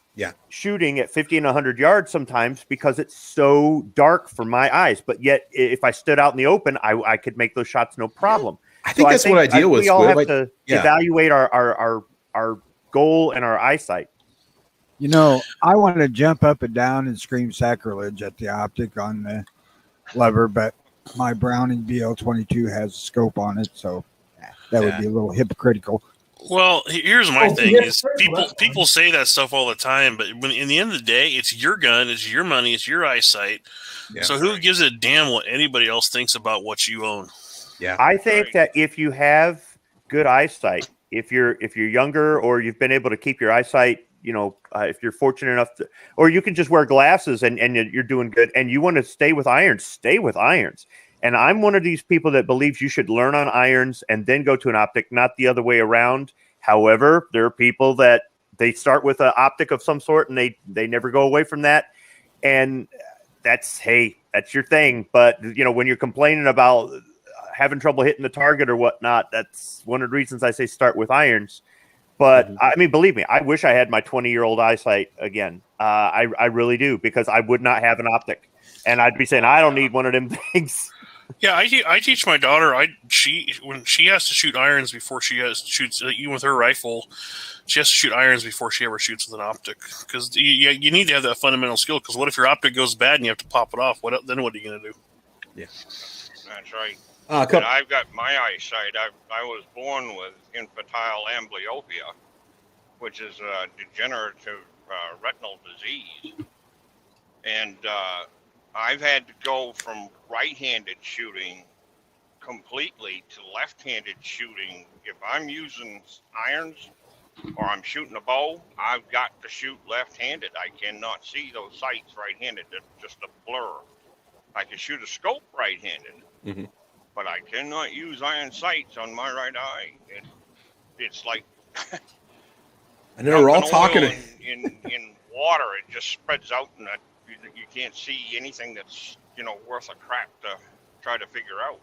[SPEAKER 5] shooting at 50 and 100 yards sometimes because it's so dark for my eyes. But yet, if I stood out in the open, I could make those shots no problem.
[SPEAKER 1] I think that's what I deal with.
[SPEAKER 5] We all have to evaluate our goal and our eyesight.
[SPEAKER 6] You know, I want to jump up and down and scream sacrilege at the optic on the lever, but my Browning BL-22 has a scope on it, so that would be a little hypocritical.
[SPEAKER 2] Well, here's my thing:
[SPEAKER 3] yeah,
[SPEAKER 2] is
[SPEAKER 3] that's
[SPEAKER 2] people say that stuff all the time, but when in the end of the day, it's your gun, it's your money, it's your eyesight.
[SPEAKER 1] Yeah.
[SPEAKER 2] So who gives a damn what anybody else thinks about what you own?
[SPEAKER 1] Yeah.
[SPEAKER 5] I think that if you have good eyesight, if you're younger or you've been able to keep your eyesight, if you're fortunate enough to, or you can just wear glasses and you're doing good and you want to stay with irons, stay with irons. And I'm one of these people that believes you should learn on irons and then go to an optic, not the other way around. However, there are people that they start with an optic of some sort and they never go away from that. And that's your thing. But, when you're complaining about having trouble hitting the target or whatnot, that's one of the reasons I say start with irons. But I mean, believe me, I wish I had my 20-year-old eyesight again. I really do, because I would not have an optic. And I'd be saying, I don't need one of them things.
[SPEAKER 2] Yeah, I teach my daughter. When she has to shoot irons before she shoots, even with her rifle, she has to shoot irons before she ever shoots with an optic. Because you need to have that fundamental skill. Because what if your optic goes bad and you have to pop it off? Then what are you going to do?
[SPEAKER 1] Yeah,
[SPEAKER 4] That's right.
[SPEAKER 1] and
[SPEAKER 4] I've got my eyesight. I was born with infantile amblyopia, which is a degenerative retinal disease, and I've had to go from right-handed shooting completely to left-handed shooting. If I'm using irons or I'm shooting a bow, I've got to shoot left-handed. I cannot see those sights right-handed. They're just a blur. I can shoot a scope right-handed, but I cannot use iron sights on my right eye. It's like
[SPEAKER 1] I know we're all
[SPEAKER 4] dumping
[SPEAKER 1] talking.
[SPEAKER 4] oil in water. It just spreads out, and you can't see anything that's worth a crap to try to figure out.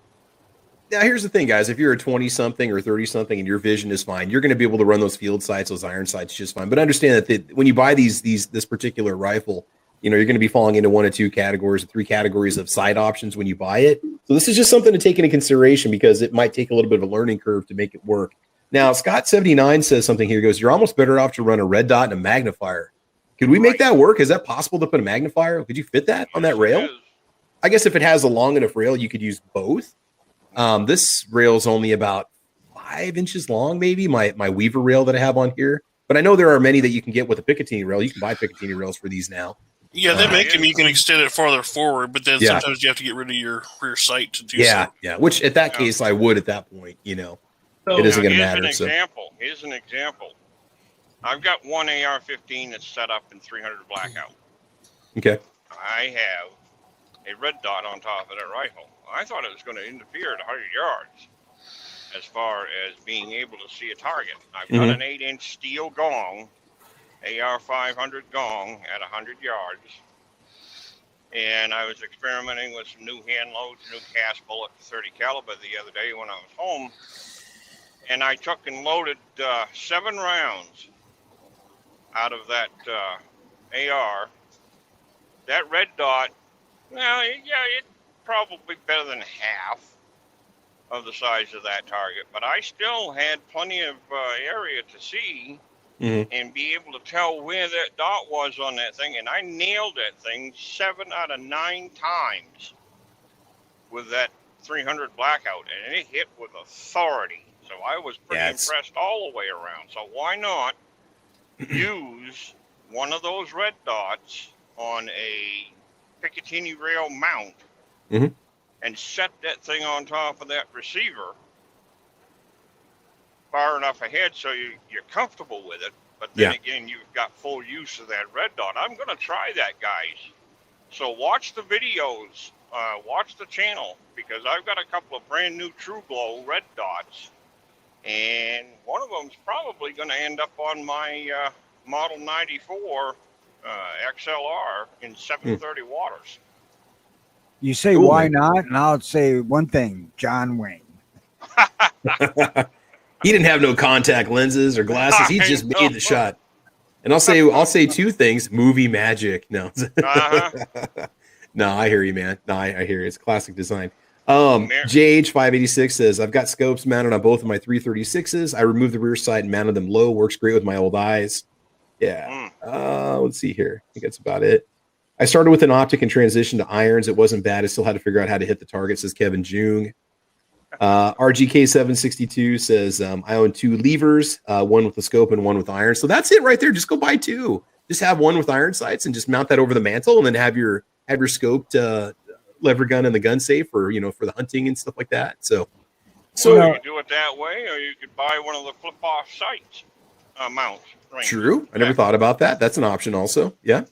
[SPEAKER 1] Now, here's the thing, guys. If you're a 20-something or 30-something and your vision is fine, you're going to be able to run those field sights, those iron sights just fine. But understand that when you buy this particular rifle, you're going to be falling into 1 or 2 categories, 3 categories of sight options when you buy it. So this is just something to take into consideration, because it might take a little bit of a learning curve to make it work. Now, Scott79 says something here. He goes, you're almost better off to run a red dot and a magnifier. Could we make that work? Is that possible to put a magnifier? Could you fit that on that rail? I guess if it has a long enough rail, you could use both. This rail is only about 5 inches long, maybe, my Weaver rail that I have on here. But I know there are many that you can get with a Picatinny rail. You can buy Picatinny rails for these now.
[SPEAKER 2] Yeah, they make them. You can extend it farther forward, but then sometimes you have to get rid of your rear sight to do so.
[SPEAKER 1] Yeah, which at that case I would at that point, it isn't going to matter.
[SPEAKER 4] Here's an example. I've got one AR-15 that's set up in 300 blackout.
[SPEAKER 1] Okay.
[SPEAKER 4] I have a red dot on top of that rifle. I thought it was going to interfere at 100 yards as far as being able to see a target. I've got an 8-inch steel gong, AR-500 gong at 100 yards. And I was experimenting with some new hand loads, new cast bullet 30 caliber the other day when I was home. And I took and loaded 7 rounds out of that AR. That red dot, it's probably better than half of the size of that target. But I still had plenty of area to see and be able to tell where that dot was on that thing. And I nailed that thing 7 out of 9 times with that 300 blackout. And it hit with authority. So I was pretty impressed all the way around. So why not use one of those red dots on a Picatinny rail mount and set that thing on top of that receiver far enough ahead so you're comfortable with it. But then again, you've got full use of that red dot. I'm going to try that, guys. So watch the videos, watch the channel, because I've got a couple of brand new True Glow red dots. And one of them's probably going to end up on my Model 94 XLR in 730 waters.
[SPEAKER 6] You say why not? And I'll say one thing, John Wayne.
[SPEAKER 1] He didn't have no contact lenses or glasses. He just made the shot. And I'll say 2 things. Movie magic. No. No, I hear you, man. No, I hear you. It's classic design. JH586 says, I've got scopes mounted on both of my 336s. I removed the rear sight and mounted them low. Works great with my old eyes. Yeah. Let's see here. I think that's about it. I started with an optic and transitioned to irons. It wasn't bad. I still had to figure out how to hit the target, says Kevin Jung. RGK762 says, I own 2 levers, one with the scope and one with iron. So that's it right there. Just go buy 2. Just have one with iron sights and just mount that over the mantle, and then have your scoped lever gun in the gun safe, or for the hunting and stuff like that. So
[SPEAKER 4] you can do it that way, or you could buy one of the flip-off sights mounts.
[SPEAKER 1] True. I never thought about that. That's an option also. Yeah.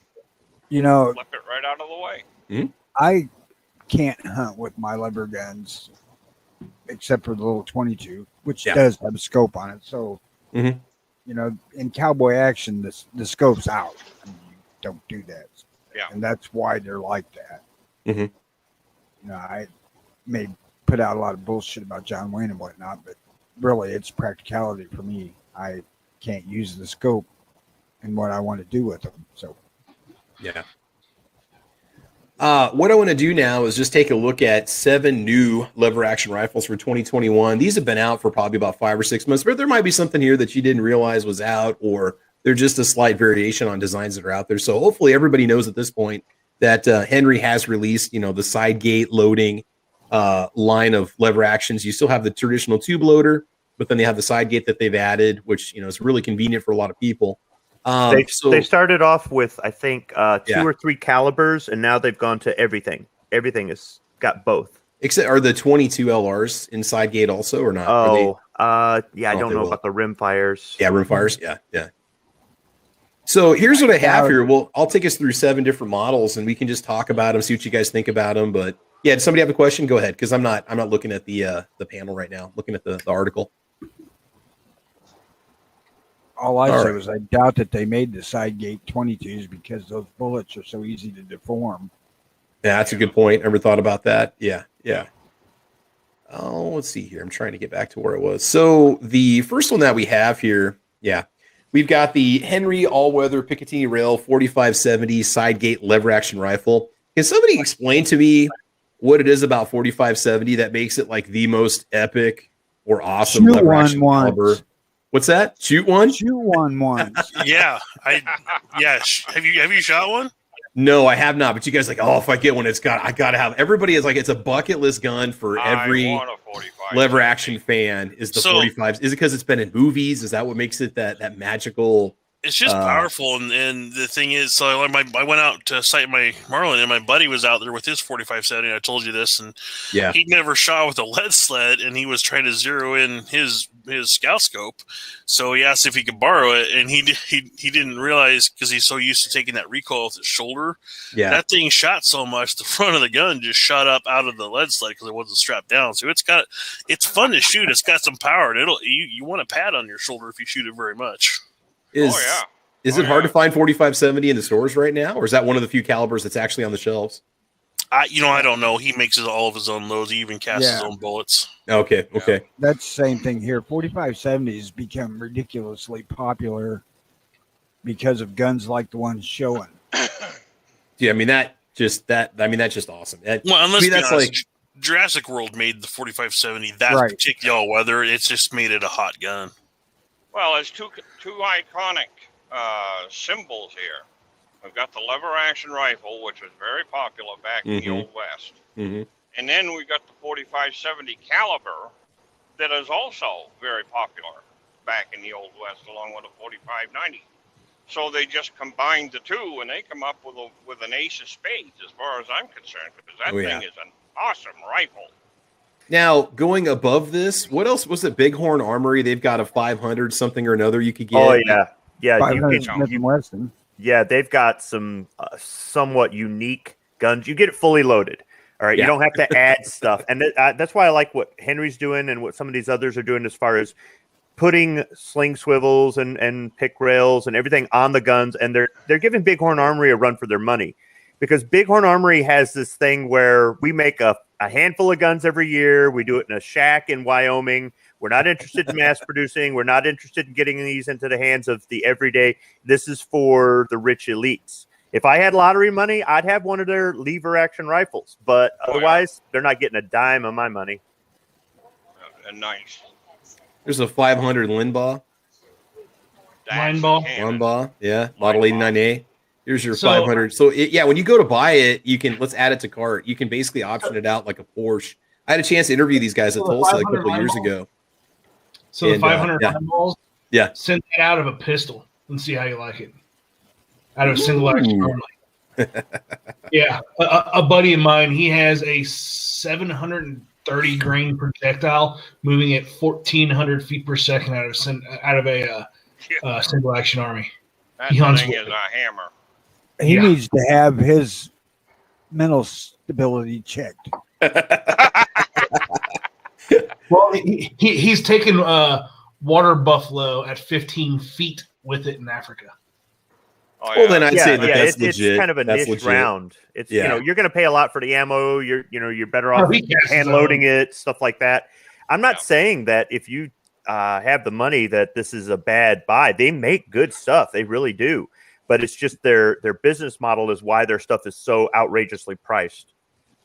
[SPEAKER 4] Flip it right out of the way.
[SPEAKER 1] Mm-hmm.
[SPEAKER 6] I can't hunt with my lever guns except for the little 22, which does have a scope on it. So, in cowboy action, the scope's out. I mean, you don't do that.
[SPEAKER 4] Yeah.
[SPEAKER 6] And that's why they're like that.
[SPEAKER 1] Mm-hmm.
[SPEAKER 6] I may put out a lot of bullshit about John Wayne and whatnot, but really it's practicality for me. I can't use the scope and what I want to do with them. So,
[SPEAKER 1] yeah. What I want to do now is just take a look at 7 new lever action rifles for 2021. These have been out for probably about 5 or 6 months, but there might be something here that you didn't realize was out, or they're just a slight variation on designs that are out there. So hopefully everybody knows at this point that Henry has released, the side gate loading line of lever actions. You still have the traditional tube loader, but then they have the side gate that they've added, which is really convenient for a lot of people.
[SPEAKER 5] They started off with, I think, 2 or 3 calibers, and now they've gone to everything. Everything has got both.
[SPEAKER 1] Except, are the 22 LRs inside gate also, or not?
[SPEAKER 5] I don't know about the rim fires.
[SPEAKER 1] Yeah, rim fires. Yeah. So here's what I have here. Well, I'll take us through 7 different models, and we can just talk about them, see what you guys think about them. But yeah, does somebody have a question? Go ahead, because I'm not looking at the panel right now. I'm looking at the article.
[SPEAKER 6] All I say was I doubt that they made the side gate 22s because those bullets are so easy to deform.
[SPEAKER 1] Yeah, that's a good point. Never thought about that. Yeah. Oh, let's see here. I'm trying to get back to where it was. So the first one that we have here, we've got the Henry all-weather Picatinny rail 4570 side gate lever action rifle. Can somebody explain to me what it is about 4570 that makes it like the most epic or awesome lever action caliber? What's that? Shoot one
[SPEAKER 6] once.
[SPEAKER 2] Yeah. Have you shot one?
[SPEAKER 1] No, I have not. But you guys are like, if I get one, I gotta have. Everybody is like, it's a bucket list gun for every lever action fan. Is the 45s? Is it because it's been in movies? Is that what makes it that magical?
[SPEAKER 2] It's just powerful, and the thing is, so I went out to sight my Marlin, and my buddy was out there with his 4570. I told you this, and he never shot with a lead sled, and he was trying to zero in his scout scope. So he asked if he could borrow it, and he didn't realize, because he's so used to taking that recoil with his shoulder. Yeah, that thing shot so much, the front of the gun just shot up out of the lead sled because it wasn't strapped down. So it's fun to shoot. It's got some power, and you want a pad on your shoulder if you shoot it very much.
[SPEAKER 1] Is it hard to find 4570 in the stores right now, or is that one of the few calibers that's actually on the shelves?
[SPEAKER 2] I don't know. He makes all of his own loads. He even casts his own bullets.
[SPEAKER 1] Okay.
[SPEAKER 6] That's the same thing here. 4570 has become ridiculously popular because of guns like the ones showing.
[SPEAKER 1] Yeah, that's just awesome.
[SPEAKER 2] That's like Jurassic World made the 4570 particular all-weather. It's just made it a hot gun.
[SPEAKER 4] Well, there's two iconic symbols here. We've got the lever action rifle, which was very popular back in the Old West. Mm-hmm. And then we got the 4570 caliber that is also very popular back in the Old West, along with the 4590. So they just combined the two, and they come up with an ace of spades, as far as I'm concerned, because that thing is an awesome rifle.
[SPEAKER 1] Now, going above this, what else was it? Bighorn Armory, they've got a 500 something or another you could get.
[SPEAKER 5] Oh, yeah.
[SPEAKER 6] 500 Smith & Wesson.
[SPEAKER 5] Yeah, they've got some somewhat unique guns. You get it fully loaded. All right, you don't have to add stuff. And that's why I like what Henry's doing and what some of these others are doing as far as putting sling swivels and pick rails and everything on the guns. And they're giving Bighorn Armory a run for their money, because Bighorn Armory has this thing where we make a handful of guns every year. We do it in a shack in Wyoming. We're not interested in mass producing. We're not interested in getting these into the hands of the everyday. This is for the rich elites. If I had lottery money, I'd have one of their lever action rifles. But otherwise, they're not getting a dime of my money.
[SPEAKER 4] Nice.
[SPEAKER 1] There's a 500 Linbaugh.
[SPEAKER 3] Line ball.
[SPEAKER 1] Limbaugh, yeah, model 89A. Here's your
[SPEAKER 3] So-
[SPEAKER 1] 500. So when you go to buy it, you can let's add it to cart. You can basically option it out like a Porsche. I had a chance to interview these guys at
[SPEAKER 3] So the
[SPEAKER 1] Tulsa a
[SPEAKER 3] 500
[SPEAKER 1] couple of years
[SPEAKER 3] line
[SPEAKER 1] ago.
[SPEAKER 3] So the
[SPEAKER 1] And,
[SPEAKER 3] 500
[SPEAKER 1] yeah.
[SPEAKER 3] line balls.
[SPEAKER 1] Yeah.
[SPEAKER 3] Send that out of a pistol and see how you like it. Out of a single action
[SPEAKER 1] Ooh.
[SPEAKER 3] only. Yeah, a buddy of mine, he has a 730 grain projectile moving at 1,400 feet per second out of a single action army.
[SPEAKER 4] That
[SPEAKER 3] He hunts
[SPEAKER 4] thing
[SPEAKER 3] with
[SPEAKER 4] is
[SPEAKER 3] it.
[SPEAKER 4] a hammer.
[SPEAKER 6] He
[SPEAKER 3] Yeah.
[SPEAKER 6] needs to have his mental stability checked.
[SPEAKER 3] Well, he's taken water buffalo at 15 feet with it in Africa.
[SPEAKER 4] Oh,
[SPEAKER 1] Well, then I'd
[SPEAKER 5] Yeah,
[SPEAKER 1] say that that's
[SPEAKER 5] it's
[SPEAKER 1] legit.
[SPEAKER 5] kind of a
[SPEAKER 1] That's
[SPEAKER 5] niche
[SPEAKER 1] legit.
[SPEAKER 5] round. It's
[SPEAKER 1] Yeah.
[SPEAKER 5] you're going to pay a lot for the ammo. You're better
[SPEAKER 3] Oh,
[SPEAKER 5] off
[SPEAKER 3] he casts his
[SPEAKER 5] hand
[SPEAKER 3] own.
[SPEAKER 5] loading it, stuff like that. I'm not
[SPEAKER 4] Yeah.
[SPEAKER 5] saying that if you have the money that this is a bad buy. They make good stuff, they really do. But it's just their business model is why their stuff is so outrageously priced.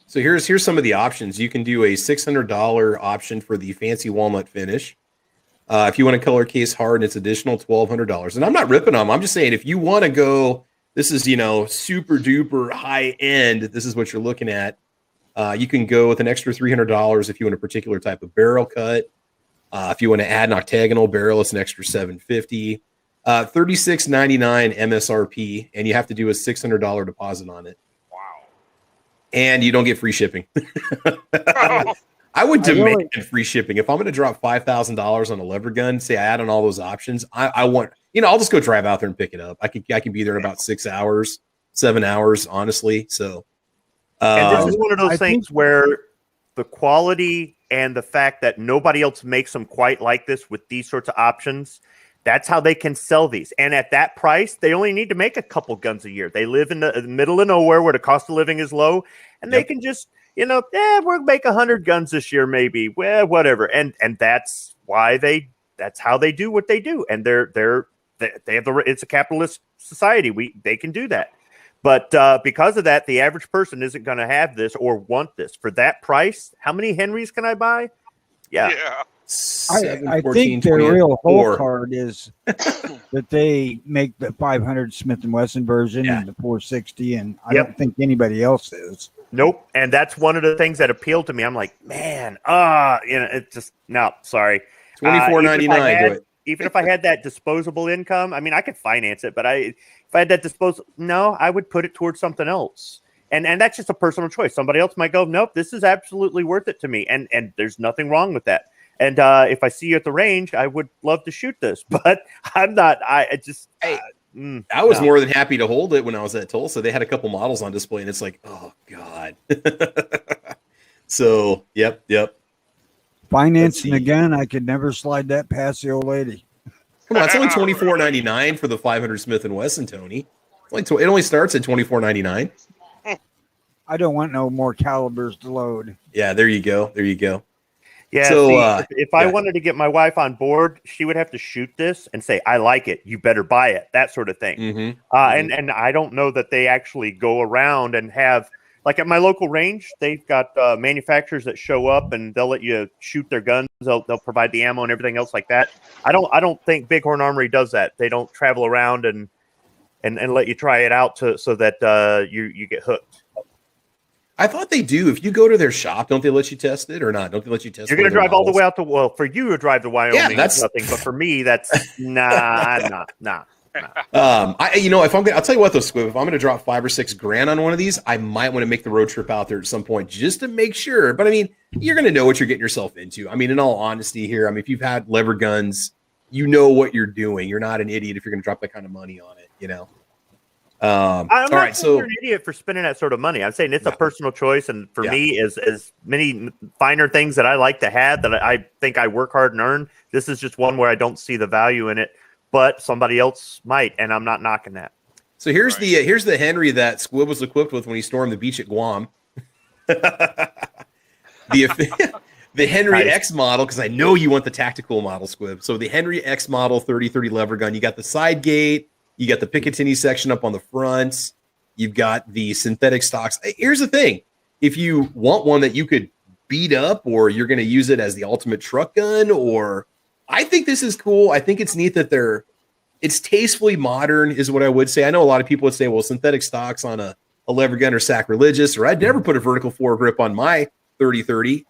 [SPEAKER 1] So here's some of the options. You can do a $600 option for the fancy walnut finish. If you want a color case hard, it's additional $1,200. And I'm not ripping them. I'm just saying if you want to go, this is super duper high end. This is what you're looking at. You can go with an extra $300 if you want a particular type of barrel cut. If you want to add an octagonal barrel, it's an extra $750. $36.99 MSRP, and you have to do a $600 deposit on it.
[SPEAKER 4] Wow.
[SPEAKER 1] And you don't get free shipping. I would demand free shipping. If I'm going to drop $5,000 on a lever gun, say I add on all those options, I want, I'll just go drive out there and pick it up. I can be there in about 6 hours, 7 hours, honestly. So,
[SPEAKER 5] and this is one of those
[SPEAKER 6] I
[SPEAKER 5] things where the quality and the fact that nobody else makes them quite like this with these sorts of options, that's how they can sell these. And at that price, they only need to make a couple guns a year. They live in the middle of nowhere where the cost of living is low, and they can just, we'll make 100 guns this year, maybe. Well, whatever. And that's why that's how they do what they do. And they have it's a capitalist society. They can do that. But because of that, the average person isn't going to have this or want this for that price. How many Henrys can I buy? Yeah.
[SPEAKER 6] I think their real whole card is that they make the 500 Smith & Wesson version and the 460, and I don't think anybody else is.
[SPEAKER 5] Nope. And that's one of the things that appealed to me. I'm like, man, it's just no, sorry.
[SPEAKER 1] $24.99.
[SPEAKER 5] Even if I had that disposable income, I mean, I could finance it, but if I had that I would put it towards something else. And that's just a personal choice. Somebody else might go, nope, this is absolutely worth it to me. And there's nothing wrong with that. And if I see you at the range, I would love to shoot this, but I'm not. I
[SPEAKER 1] was more than happy to hold it when I was at Tulsa. They had a couple models on display, and it's like, oh god. So, yep.
[SPEAKER 6] Financing again, I could never slide that past the old lady.
[SPEAKER 1] Come on, it's only $24.99 for the 500 Smith & Wesson, Tony. It only starts at $24.99.
[SPEAKER 6] I don't want no more calibers to load.
[SPEAKER 1] Yeah, there you go.
[SPEAKER 5] Yeah. So if I wanted to get my wife on board, she would have to shoot this and say, "I like it. You better buy it." That sort of thing. Mm-hmm. And I don't know that they actually go around and have, like at my local range, they've got manufacturers that show up and they'll let you shoot their guns. They'll provide the ammo and everything else like that. I don't think Bighorn Armory does that. They don't travel around and let you try it out so that you get hooked.
[SPEAKER 1] I thought they do. If you go to their shop, don't they let you test it or not? Don't they let you test it?
[SPEAKER 5] You're going to drive all the way out to, for you to drive to Wyoming,
[SPEAKER 1] yeah, that's
[SPEAKER 5] nothing. But for me, that's nah.
[SPEAKER 1] I'll tell you what though, Squib, if I'm going to drop $5 or $6 on one of these, I might want to make the road trip out there at some point just to make sure. But I mean, you're going to know what you're getting yourself into. I mean, in all honesty here, I mean, if you've had lever guns, you know what you're doing. You're not an idiot if you're going to drop that kind of money on it, I'm
[SPEAKER 5] not saying you're an idiot for spending that sort of money. I'm saying it's a personal choice, and for me, as many finer things that I like to have that I think I work hard and earn, this is just one where I don't see the value in it, but somebody else might, and I'm not knocking that.
[SPEAKER 1] So here's the Henry that Squib was equipped with when he stormed the beach at Guam. The Henry X model, because I know you want the tactical model, Squib. So the Henry X model 30-30 lever gun. You got the side gate. You got the Picatinny section up on the front. You've got the synthetic stocks. Here's the thing. If you want one that you could beat up or you're going to use it as the ultimate truck gun, I think this is cool. I think it's neat that they're it's tastefully modern, is what I would say. I know a lot of people would say, well, synthetic stocks on a lever gun are sacrilegious, or I'd never put a vertical foregrip on my 30-30.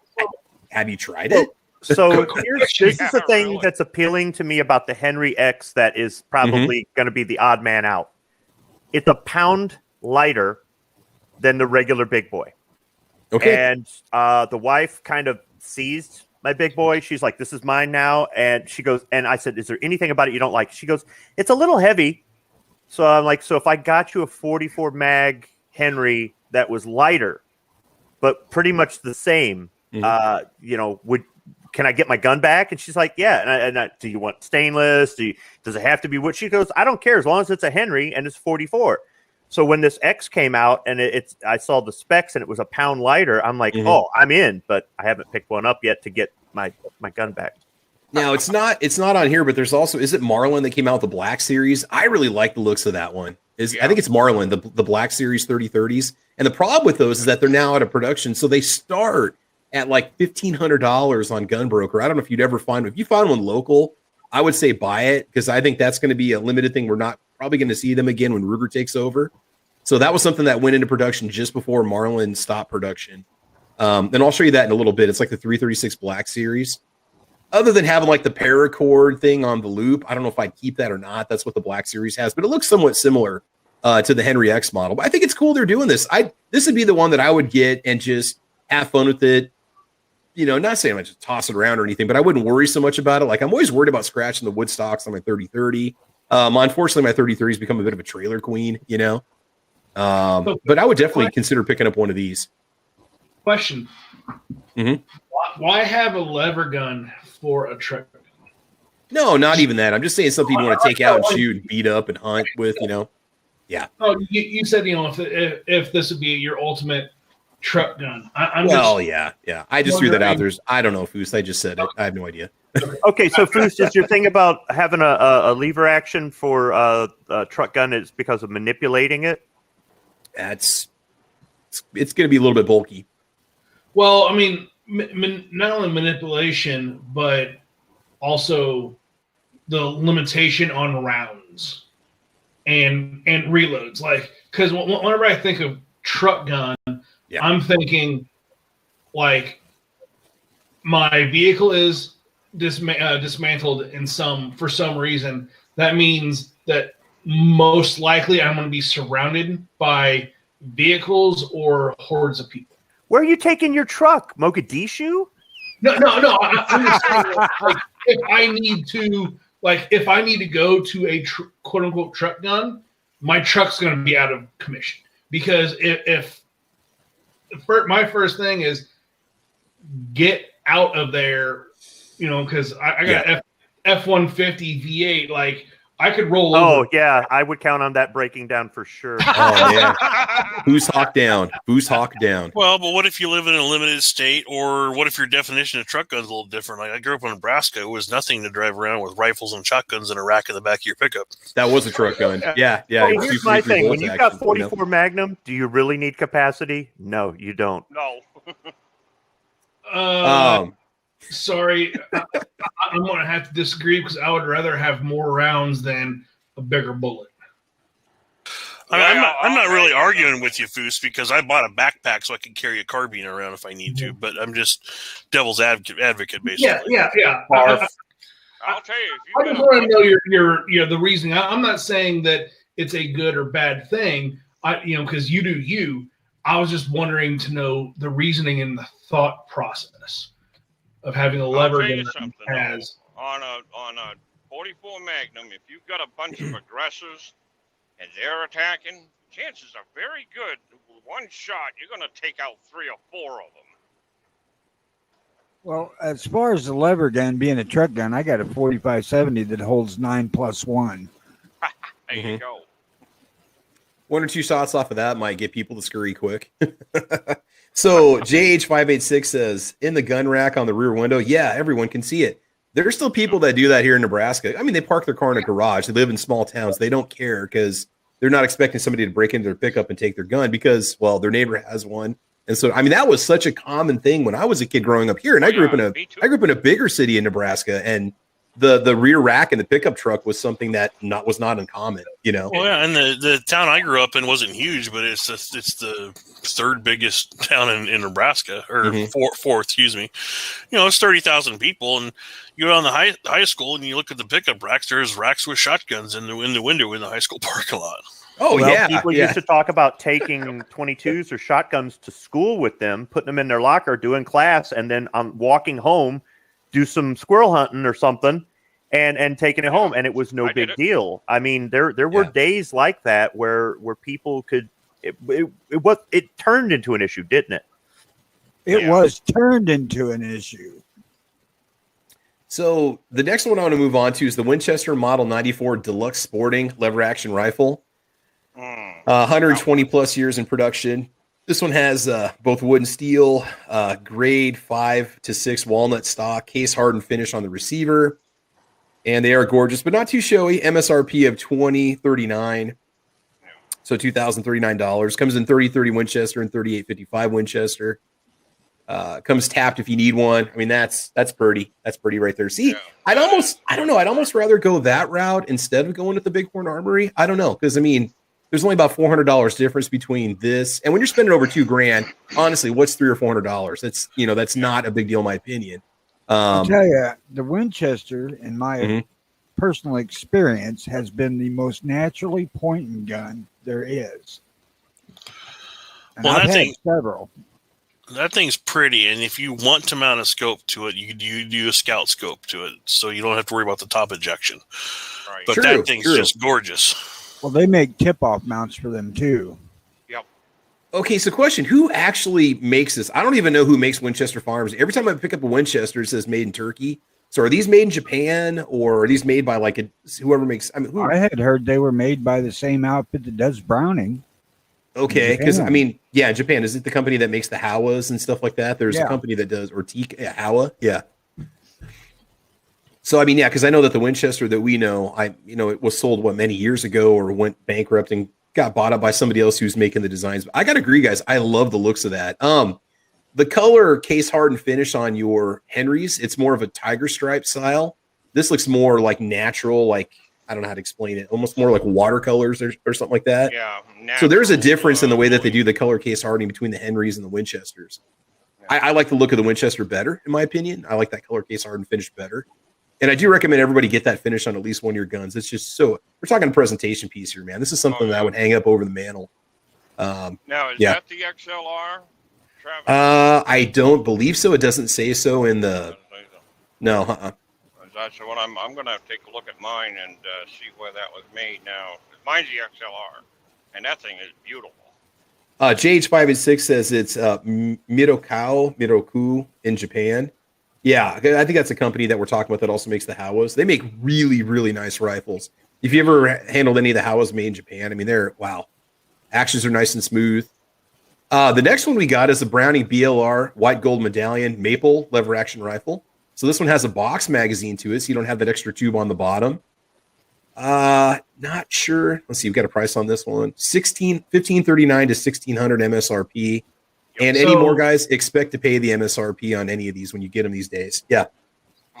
[SPEAKER 1] Have you tried it?
[SPEAKER 5] So this is the thing that's appealing to me about the Henry X that is probably going to be the odd man out. It's a pound lighter than the regular big boy.
[SPEAKER 1] Okay.
[SPEAKER 5] And the wife kind of seized my big boy. She's like, this is mine now. And she goes, and I said, is there anything about it you don't like? She goes, it's a little heavy. So I'm like, so if I got you a 44 mag Henry that was lighter, but pretty much the same, can I get my gun back? And she's like, yeah. And do you want stainless? Does it have to be wood? She goes, I don't care as long as it's a Henry and it's 44. So when this X came out and I saw the specs and it was a pound lighter, I'm like, oh, I'm in, but I haven't picked one up yet to get my gun back.
[SPEAKER 1] Now it's not on here, but there's also, is it Marlin that came out with the Black Series? I really like the looks of that one. I think it's Marlin, the Black Series 30-30s. And the problem with those is that they're now out of production. So they start at like $1,500 on Gunbroker. I don't know if you'd ever find one. If you find one local, I would say buy it, because I think that's going to be a limited thing. We're not probably going to see them again when Ruger takes over. So that was something that went into production just before Marlin stopped production. And I'll show you that in a little bit. It's like the 336 Black Series. Other than having like the paracord thing on the loop, I don't know if I'd keep that or not. That's what the Black Series has, but it looks somewhat similar to the Henry X model. But I think it's cool they're doing this. This would be the one that I would get and just have fun with it. Not saying I just toss it around or anything, but I wouldn't worry so much about it. Like, I'm always worried about scratching the wood stocks on my 30-30. Unfortunately, my 30-30 has become a bit of a trailer queen, But I would definitely consider picking up one of these.
[SPEAKER 3] Question. Why have a lever gun for a truck gun?
[SPEAKER 1] No, not even that. I'm just saying something you want to take out and shoot and beat up and hunt with, Yeah.
[SPEAKER 3] Oh, you said, if this would be your ultimate truck gun.
[SPEAKER 1] Yeah. I just threw that out there. I don't know, Foos. I just said it. I have no idea.
[SPEAKER 5] Okay, so Foos, is your thing about having a lever action for a truck gun is because of manipulating it?
[SPEAKER 1] It's going to be a little bit bulky.
[SPEAKER 3] Well, I mean, not only manipulation, but also the limitation on rounds and reloads. Like, because whenever I think of truck gun, I'm thinking like my vehicle is dismantled for some reason. That means that most likely I'm going to be surrounded by vehicles or hordes of people.
[SPEAKER 5] Where are you taking your truck? Mogadishu?
[SPEAKER 3] No. I'm just saying, like, if I need to go to a quote unquote truck gun, my truck's going to be out of commission. Because if my first thing is get out of there, because I got F-150 V8, like I could roll over.
[SPEAKER 5] Oh, yeah, I would count on that breaking down for sure.
[SPEAKER 1] Oh, yeah. Who's hawk down?
[SPEAKER 2] Well, but what if you live in a limited state, or what if your definition of truck gun is a little different? Like, I grew up in Nebraska. It was nothing to drive around with rifles and shotguns in a rack in the back of your pickup.
[SPEAKER 1] That was a truck gun. Yeah.
[SPEAKER 5] Well, here's my thing. When you've got 44 Magnum, do you really need capacity? No, you don't.
[SPEAKER 4] No.
[SPEAKER 3] Sorry, I'm going to have to disagree because I would rather have more rounds than a bigger bullet.
[SPEAKER 2] I'm not really arguing with you, Foos, because I bought a backpack so I can carry a carbine around if I need to. But I'm just devil's advocate, basically.
[SPEAKER 3] Yeah.
[SPEAKER 4] I'll tell you.
[SPEAKER 3] I just want to know your the reasoning. I'm not saying that it's a good or bad thing. Because you do you. I was just wondering to know the reasoning and the thought process of having a lever gun has
[SPEAKER 4] on a 44 Magnum. If you've got a bunch of aggressors and they're attacking, chances are very good. With one shot, you're going to take out 3 or 4 of them.
[SPEAKER 6] Well, as far as the lever gun being a truck gun, I got a 4570 that holds 9+1.
[SPEAKER 4] There you go.
[SPEAKER 1] 1 or 2 shots off of that might get people to scurry quick. So JH586 says, in the gun rack on the rear window, yeah, everyone can see it. There's still people that do that here in Nebraska. I mean, they park their car in a garage. They live in small towns. They don't care because they're not expecting somebody to break into their pickup and take their gun because, well, their neighbor has one. And so, I mean, that was such a common thing when I was a kid growing up here. And I grew up in a bigger city in Nebraska. And the rear rack in the pickup truck was something that was not uncommon, you know.
[SPEAKER 2] Well, yeah, and the town I grew up in wasn't huge, but it's the third biggest town in Nebraska, or fourth, excuse me. You know, it's 30,000 people, and you go down the high school and you look at the pickup racks. There's racks with shotguns in the window in the high school parking lot.
[SPEAKER 1] Oh,
[SPEAKER 5] well,
[SPEAKER 1] yeah.
[SPEAKER 5] People used to talk about taking 22s or shotguns to school with them, putting them in their locker, doing class, and then walking home, do some squirrel hunting or something, and taking it home. And it was no big deal. I mean, there were days like that where people could. It turned into an issue, didn't it?
[SPEAKER 6] It was turned into an issue.
[SPEAKER 1] So the next one I want to move on to is the Winchester Model 94 Deluxe Sporting Lever Action Rifle. 120 plus years in production. This one has both wood and steel, grade 5 to 6 walnut stock, case hardened finish on the receiver, and they are gorgeous, but not too showy. MSRP of $20.39, so $2,039. Comes in 30-30 Winchester and 38-55 Winchester. Comes tapped if you need one. I mean, that's pretty. That's pretty right there. See, I'd almost rather go that route instead of going with the Bighorn Armory. I don't know, because I mean, there's only about $400 difference between this and when you're spending over $2,000. Honestly, what's $300 or $400? That's not a big deal in my opinion.
[SPEAKER 6] I'll tell you, the Winchester, in my personal experience, has been the most naturally pointing gun there is. And I've had several.
[SPEAKER 2] That thing's pretty, and if you want to mount a scope to it, you do a scout scope to it, so you don't have to worry about the top ejection. Right. But that thing's just gorgeous.
[SPEAKER 6] Well, they make tip-off mounts for them too.
[SPEAKER 4] Yep.
[SPEAKER 1] Okay, so question: who actually makes this? I don't even know who makes Winchester Firearms. Every time I pick up a Winchester, it says "Made in Turkey." So, are these made in Japan, or are these made by like whoever makes? I mean,
[SPEAKER 6] I had heard they were made by the same outfit that does Browning.
[SPEAKER 1] Okay, because I mean, yeah, Japan, is it the company that makes the Howas and stuff like that? There's a company that does, or Howa, yeah. So I mean, yeah, because I know that the Winchester that we know, it was sold many years ago, or went bankrupt and got bought up by somebody else who's making the designs. But I gotta agree, guys, I love the looks of that. The color case hardened finish on your Henrys, it's more of a tiger stripe style. This looks more like natural, like. I don't know how to explain it. Almost more like watercolors or something like that.
[SPEAKER 4] Yeah.
[SPEAKER 1] So there's a difference in the way that they do the color case hardening between the Henrys and the Winchesters. Yeah. I like the look of the Winchester better, in my opinion. I like that color case hardened finish better. And I do recommend everybody get that finish on at least one of your guns. It's just we're talking a presentation piece here, man. This is something that I would hang up over the mantle.
[SPEAKER 4] Now, is that the XLR, Travis?
[SPEAKER 1] I don't believe so. It doesn't say so in the. No,
[SPEAKER 4] So what I'm going to take a look at mine and see where that was made now. Mine's the XLR, and that thing is beautiful.
[SPEAKER 1] JH586 says it's Miroku in Japan. Yeah, I think that's a company that we're talking about that also makes the Howas. They make really, really nice rifles. If you ever handled any of the Howas made in Japan, I mean, actions are nice and smooth. The next one we got is the Browning BLR White Gold Medallion Maple Lever Action Rifle. So this one has a box magazine to it, so you don't have that extra tube on the bottom. Not sure. Let's see. We've got a price on this one: $1539 to $1,600 MSRP. And any more, guys, expect to pay the MSRP on any of these when you get them these days. Yeah.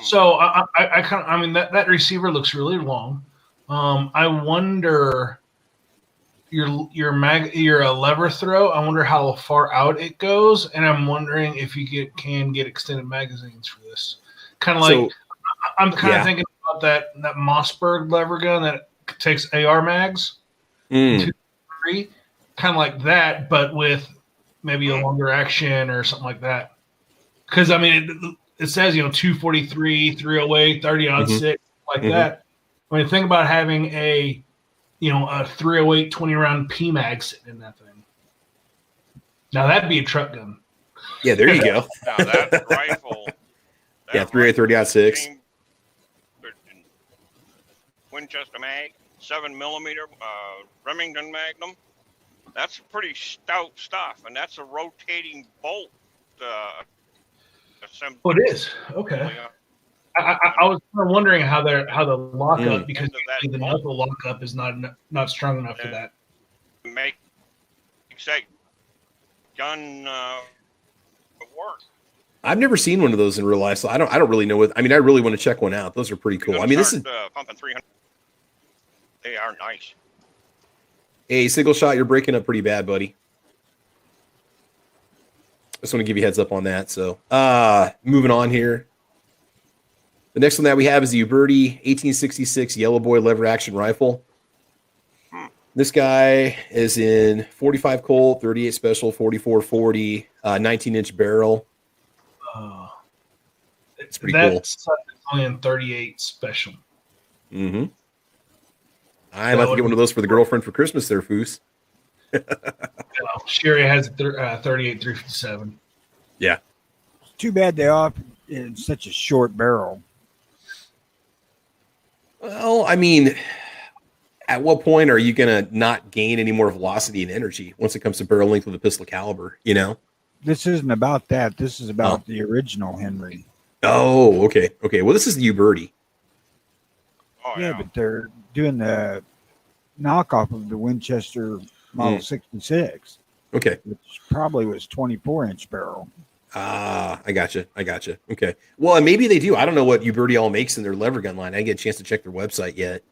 [SPEAKER 3] So I mean that receiver looks really long. I wonder your lever throw. I wonder how far out it goes, and I'm wondering if you can get extended magazines for this. Kind of like I'm kind of thinking about that Mossberg lever gun that takes AR mags, 2, 3, kind of like that, but with maybe a longer action or something like that. Because I mean, it says 243, 308, 30-06, like that. I mean, think about having a 308 20-round P mag sitting in that thing. Now that'd be a truck gun.
[SPEAKER 1] Yeah, there you go.
[SPEAKER 4] Now that rifle.
[SPEAKER 1] Yeah, 308 30-06.
[SPEAKER 4] Winchester mag, 7mm Remington Magnum. That's pretty stout stuff, and that's a rotating bolt.
[SPEAKER 3] Oh, it is. Okay. I was kind of wondering how the lockup, because the muzzle lockup is not strong enough for that.
[SPEAKER 4] Makes that gun work.
[SPEAKER 1] I've never seen one of those in real life, so I don't really know what. I mean, I really want to check one out. Those are pretty cool. I mean, this is
[SPEAKER 4] pumping 300. They are nice.
[SPEAKER 1] a single shot. You're breaking up pretty bad, buddy. Just want to give you a heads up on that. So, moving on here. The next one that we have is the Uberti 1866 Yellow Boy lever action rifle. This guy is in 45 Colt, 38 Special, 44-40, 19-inch barrel. It's pretty cool.
[SPEAKER 3] That's only in 38 Special.
[SPEAKER 1] Mm-hmm. I'd like to get one of those for the girlfriend for Christmas there, Foos.
[SPEAKER 3] Sherry has a 38 357.
[SPEAKER 1] Yeah.
[SPEAKER 6] Too bad they offer in such a short barrel.
[SPEAKER 1] Well, I mean, at what point are you going to not gain any more velocity and energy once it comes to barrel length with a pistol caliber, you know?
[SPEAKER 6] This isn't about that. This is about the original Henry.
[SPEAKER 1] Oh, okay. Okay. Well, this is the Uberti.
[SPEAKER 4] Oh,
[SPEAKER 6] Yeah, but they're doing the knockoff of the Winchester Model 66,
[SPEAKER 1] Okay.
[SPEAKER 6] which probably was 24-inch barrel.
[SPEAKER 1] Ah, I gotcha. Okay. Well, and maybe they do. I don't know what Uberti all makes in their lever gun line. I didn't get a chance to check their website yet.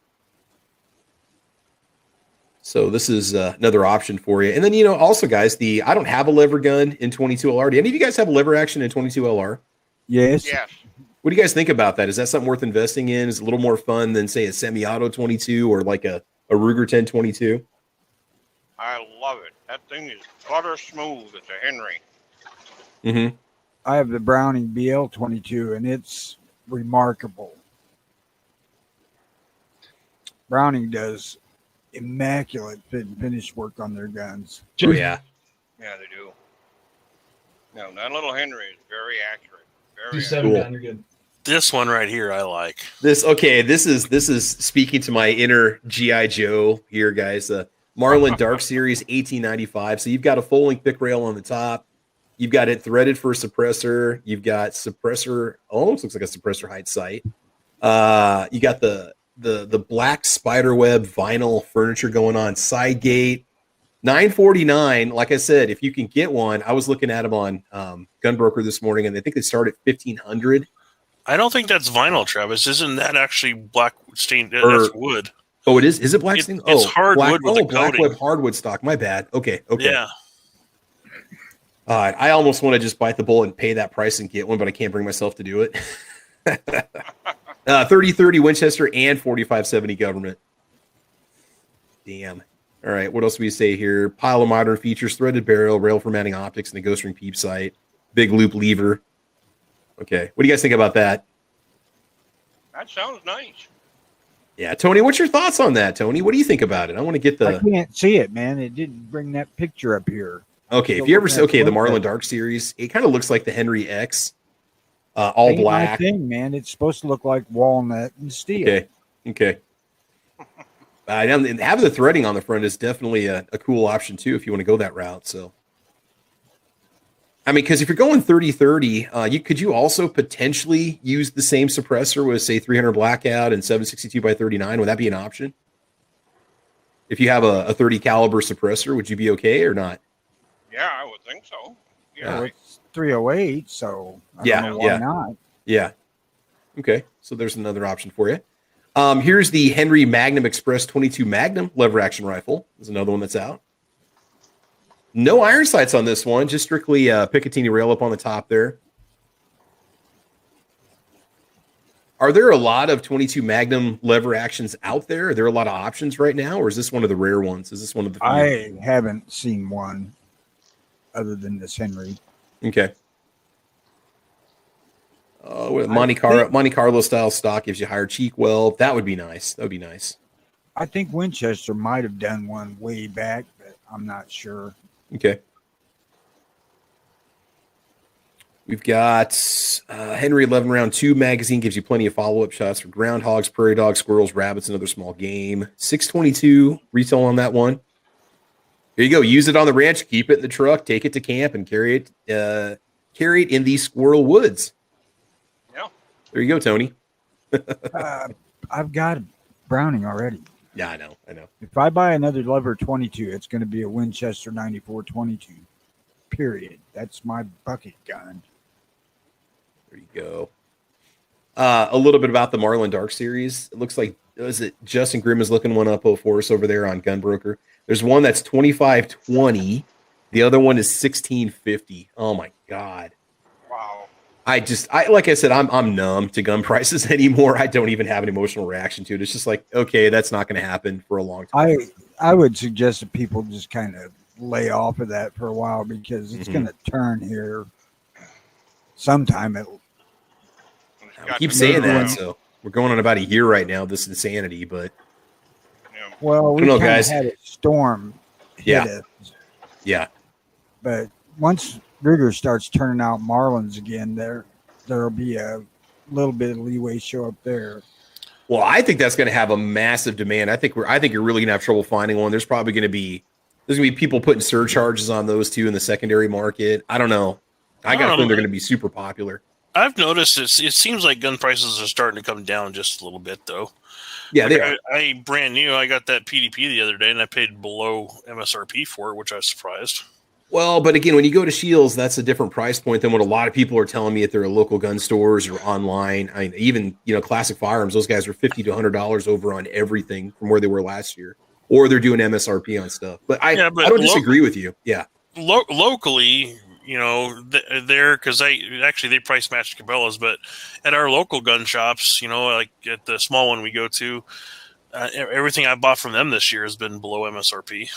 [SPEAKER 1] So this is another option for you. And then, also, guys, I don't have a lever gun in 22 LR. Do any of you guys have a lever action in 22 LR?
[SPEAKER 6] Yes.
[SPEAKER 4] Yes.
[SPEAKER 1] What do you guys think about that? Is that something worth investing in? Is it a little more fun than, say, a semi-auto 22 or like a Ruger 1022?
[SPEAKER 4] I love it. That thing is butter smooth. It's a Henry.
[SPEAKER 1] Mm-hmm.
[SPEAKER 6] I have the Browning BL-22, and it's remarkable. Browning does immaculate fit and finish work on their guns.
[SPEAKER 1] Oh, yeah.
[SPEAKER 4] Yeah, they do. No, that little Henry is very accurate. Very
[SPEAKER 3] 27
[SPEAKER 1] Cool.
[SPEAKER 3] down, you're good.
[SPEAKER 2] This one right here, I like.
[SPEAKER 1] This is speaking to my inner G.I. Joe here, guys. Marlin Dark Series 1895. So you've got a full length pick rail on the top. You've got it threaded for suppressor. You've got suppressor, almost looks like a suppressor height sight. You got the black spiderweb vinyl furniture going on, side gate. $949. Like I said, if you can get one, I was looking at them on Gunbroker this morning, and they think they start at $1,500.
[SPEAKER 2] I don't think that's vinyl, Travis. Isn't that actually black stained? That's wood.
[SPEAKER 1] Oh, it is. Is it black stain?
[SPEAKER 2] It's hardwood with a
[SPEAKER 1] black
[SPEAKER 2] coating.
[SPEAKER 1] web hardwood stock. My bad. Okay.
[SPEAKER 2] Yeah.
[SPEAKER 1] I almost want to just bite the bullet and pay that price and get one, but I can't bring myself to do it. 30-30 Winchester and 45-70 government. Damn. All right. What else do we say here? Pile of modern features: threaded barrel, rail for mounting optics, and the ghost ring peep sight. Big loop lever. Okay. What do you guys think about that?
[SPEAKER 4] That sounds nice.
[SPEAKER 1] Yeah, Tony, what's your thoughts on that, Tony? What do you think about it? I want to get
[SPEAKER 6] I can't see it, man. It didn't bring that picture up here.
[SPEAKER 1] Okay, if you ever see, the Marlin Dark Series, it kind of looks like the Henry X, all
[SPEAKER 6] Ain't
[SPEAKER 1] black.
[SPEAKER 6] my thing, man. It's supposed to look like walnut and steel.
[SPEAKER 1] Okay. And having the threading on the front is definitely a cool option too if you want to go that route. So, I mean, because if you're going 30-30, could you also potentially use the same suppressor with, say, 300 blackout and 762x39? Would that be an option? If you have a 30 caliber suppressor, would you be okay or not?
[SPEAKER 4] Yeah, I would think so. Yeah.
[SPEAKER 6] Well, it's 308, so I don't know why not.
[SPEAKER 1] Yeah. Okay, so there's another option for you. Here's the Henry Magnum Express 22 Magnum lever action rifle. There's another one that's out. No iron sights on this one, just strictly Picatinny rail up on the top there. Are there a lot of 22 Magnum lever actions out there? Are there a lot of options right now, or is this one of the rare ones? Is this one of the few?
[SPEAKER 6] I haven't seen one other than this Henry.
[SPEAKER 1] Okay. Monte Carlo style stock gives you higher cheek weld. That would be nice. That would be nice.
[SPEAKER 6] I think Winchester might have done one way back, but I'm not sure.
[SPEAKER 1] Okay. We've got Henry 11 round 2 magazine, gives you plenty of follow-up shots for groundhogs, prairie dogs, squirrels, rabbits, and other small game. 622 retail on that one. Here you go. Use it on the ranch, keep it in the truck, take it to camp, and carry it in these squirrel woods.
[SPEAKER 4] Yeah.
[SPEAKER 1] There you go, Tony.
[SPEAKER 6] I've got a Browning already.
[SPEAKER 1] Yeah, I know.
[SPEAKER 6] If I buy another lever 22, it's going to be a Winchester 94 22. Period. That's my bucket gun.
[SPEAKER 1] There you go. A little bit about the Marlin Dark series. It looks like, is it Justin Grimm is looking one up for us over there on Gunbroker. There's one that's 2520. The other one is 1650. Oh my God.
[SPEAKER 4] Wow.
[SPEAKER 1] I like I said, I'm numb to gun prices anymore. I don't even have an emotional reaction to it. It's just like, okay, that's not going to happen for a long time.
[SPEAKER 6] I would suggest that people just kind of lay off of that for a while because it's going to turn here sometime.
[SPEAKER 1] I keep saying that, so we're going on about a year right now. This insanity, but
[SPEAKER 6] well, we kind of had a storm hit us.
[SPEAKER 1] Yeah.
[SPEAKER 6] But once Ruger starts turning out Marlins again, there'll be a little bit of leeway show up there.
[SPEAKER 1] Well, I think that's going to have a massive demand. I think you're really going to have trouble finding one. There's probably going to be people putting surcharges on those too in the secondary market. I don't know. I got a feeling they're going to be super popular.
[SPEAKER 2] I've noticed it seems like gun prices are starting to come down just a little bit, though.
[SPEAKER 1] Yeah,
[SPEAKER 2] like
[SPEAKER 1] they are.
[SPEAKER 2] I brand new. I got that PDP the other day, and I paid below MSRP for it, which I was surprised.
[SPEAKER 1] Well, but again, when you go to Shields, that's a different price point than what a lot of people are telling me at their local gun stores or online. I mean, even Classic Firearms, those guys are $50 to $100 over on everything from where they were last year, or they're doing MSRP on stuff. But I don't disagree with you. Yeah,
[SPEAKER 2] locally. There because they price match Cabela's, but at our local gun shops, like at the small one we go to, everything I bought from them this year has been below MSRP.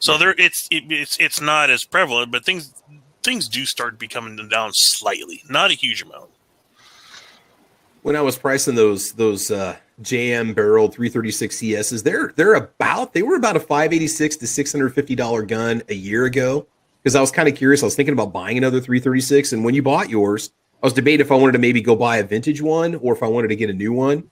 [SPEAKER 2] So it's not as prevalent, but things do start becoming down slightly, not a huge amount.
[SPEAKER 1] When I was pricing those JM barreled 336 CSs, they were about a $586 to $650 gun a year ago. Because I was kind of curious. I was thinking about buying another 336. And when you bought yours, I was debating if I wanted to maybe go buy a vintage one or if I wanted to get a new one.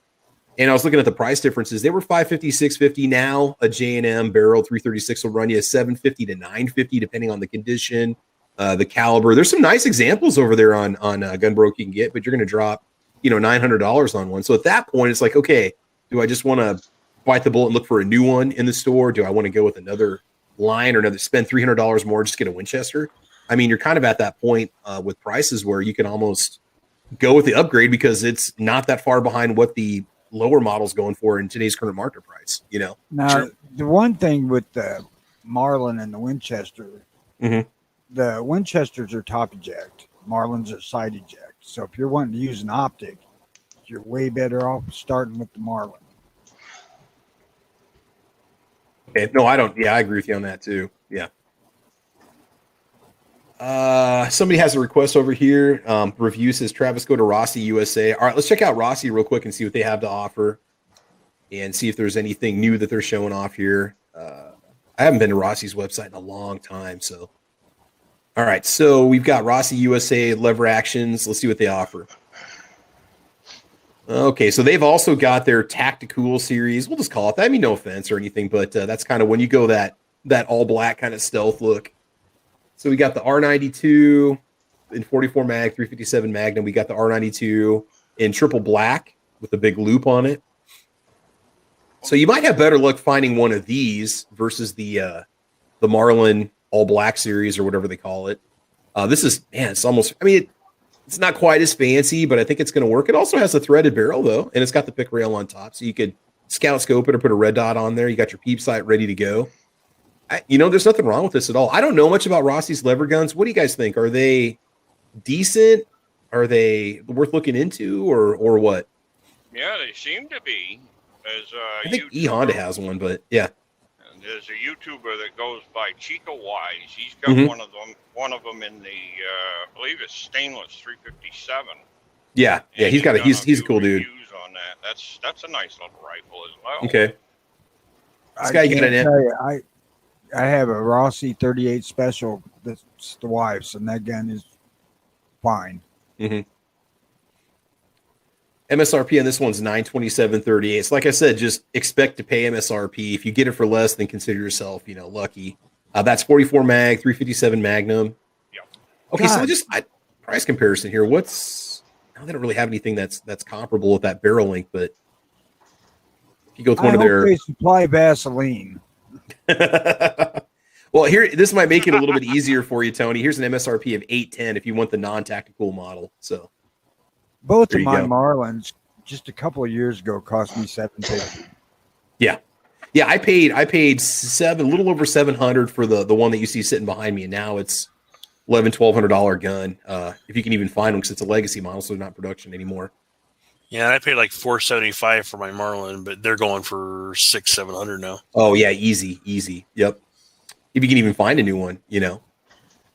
[SPEAKER 1] And I was looking at the price differences. They were $550, $650. Now a J&M barrel 336 will run you $750 to $950, depending on the condition, the caliber. There's some nice examples over there on Gunbroker you can get, but you're going to drop, $900 on one. So at that point, it's like, okay, do I just want to bite the bullet and look for a new one in the store? Do I want to go with another line or spend $300 more, just get a Winchester? I mean, you're kind of at that point with prices where you can almost go with the upgrade because it's not that far behind what the lower model's going for in today's current market price,
[SPEAKER 6] Now, the one thing with the Marlin and the Winchester, the Winchesters are top eject, Marlins are side eject. So if you're wanting to use an optic, you're way better off starting with the Marlin.
[SPEAKER 1] Okay. No, I don't. Yeah, I agree with you on that too. Yeah. Somebody has a request over here. Review says, Travis, go to Rossi USA. All right, let's check out Rossi real quick and see what they have to offer and see if there's anything new that they're showing off here. I haven't been to Rossi's website in a long time. So, all right. So we've got Rossi USA lever actions. Let's see what they offer. Okay, so they've also got their Tactical series. We'll just call it that. I mean, no offense or anything, but that's kind of when you go that all black kind of stealth look. So we got the R92 in 44 mag, 357 Magnum. We got the R92 in triple black with a big loop on it. So you might have better luck finding one of these versus the Marlin all black series or whatever they call it. This is, man, it's almost, I mean, it's not quite as fancy, but I think it's going to work. It also has a threaded barrel, though, and it's got the pick rail on top, so you could scout scope it or put a red dot on there. You got your peep sight ready to go. There's nothing wrong with this at all. I don't know much about Rossi's lever guns. What do you guys think? Are they decent? Are they worth looking into, or what?
[SPEAKER 4] Yeah, they seem to be.
[SPEAKER 1] I think E Honda has one, but yeah.
[SPEAKER 4] And there's a YouTuber that goes by Chica Wise. He's got one of them in the, I believe it's stainless 357.
[SPEAKER 1] Yeah, he's a cool dude.
[SPEAKER 4] On that. That's a nice little rifle as well.
[SPEAKER 1] Okay. This guy got an
[SPEAKER 6] I have a Rossi 38 special. That's the wife's, and that gun is fine.
[SPEAKER 1] MSRP on this one's $927.38. So like I said, just expect to pay MSRP. If you get it for less, then consider yourself, lucky. That's 44 mag, 357 Magnum.
[SPEAKER 4] Yeah.
[SPEAKER 1] Okay, so just price comparison here. They don't really have anything that's comparable with that barrel length, but if you go with one of their,
[SPEAKER 6] they supply Vaseline.
[SPEAKER 1] Well, here, this might make it a little bit easier for you, Tony. Here's an MSRP of $810 if you want the non-tactical model. So
[SPEAKER 6] Both
[SPEAKER 1] there
[SPEAKER 6] of
[SPEAKER 1] you
[SPEAKER 6] my
[SPEAKER 1] go.
[SPEAKER 6] Marlins just a couple of years ago cost me $750.
[SPEAKER 1] Yeah. Yeah, I paid a little over $700 for the one that you see sitting behind me, and now it's $1,200 gun. If you can even find them, because it's a legacy model, so they're not production anymore.
[SPEAKER 2] Yeah, I paid like $475 for my Marlin, but they're going for $600-700 now.
[SPEAKER 1] Oh yeah, easy. Yep. If you can even find a new one, you know.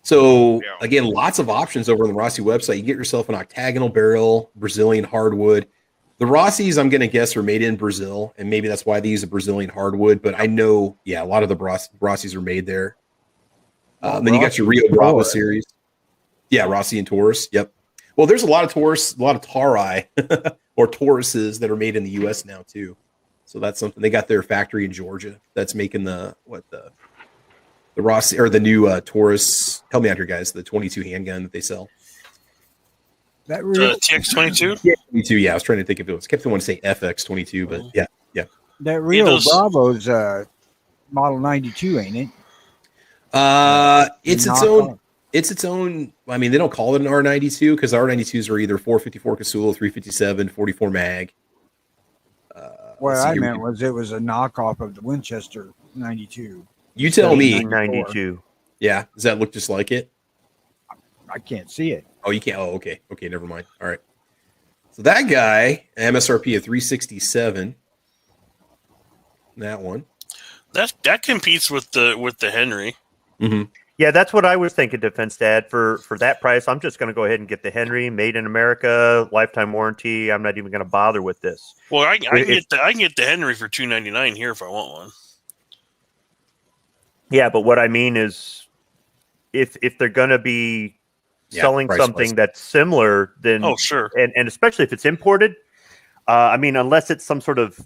[SPEAKER 1] So again, lots of options over on the Rossi website. You get yourself an octagonal barrel, Brazilian hardwood. The Rossi's, I'm going to guess, are made in Brazil, and maybe that's why they use a Brazilian hardwood. But I know, a lot of the Rossi's are made there. Then you got your Rio Bravo series. Yeah, Rossi and Taurus. Yep. Well, there's a lot of Taurus, a lot of Tauri or Tauruses that are made in the U.S. now too. So that's something. They got their factory in Georgia that's making the Rossi or the new Taurus. Help me out here, guys. The 22 handgun that they sell.
[SPEAKER 6] That real
[SPEAKER 2] TX22?
[SPEAKER 1] Yeah, 22. Yeah, I was trying to think if it was. Kept wanting to say FX22, but yeah.
[SPEAKER 6] that Rio Bravo's model 92, ain't it?
[SPEAKER 1] It's its own. It's its own. I mean, they don't call it an R92 because R92s are either 454 Casull, 357, 44 mag.
[SPEAKER 6] What I meant was it was a knockoff of the Winchester 92.
[SPEAKER 1] You tell me.
[SPEAKER 5] 92.
[SPEAKER 1] Yeah, does that look just like it?
[SPEAKER 6] I can't see it.
[SPEAKER 1] Oh, you can't. Oh, okay. Okay, never mind. All right. So that guy, MSRP of 367. That one.
[SPEAKER 2] That competes with the Henry.
[SPEAKER 1] Mm-hmm.
[SPEAKER 5] Yeah, that's what I was thinking, Defense Dad. For that price, I'm just going to go ahead and get the Henry, made in America, lifetime warranty. I'm not even going to bother with this.
[SPEAKER 2] Well, I can get the Henry for $299 here if I want one.
[SPEAKER 5] Yeah, but what I mean is, if they're going to be selling something that's similar, then
[SPEAKER 2] sure,
[SPEAKER 5] and especially if it's imported, I mean, unless it's some sort of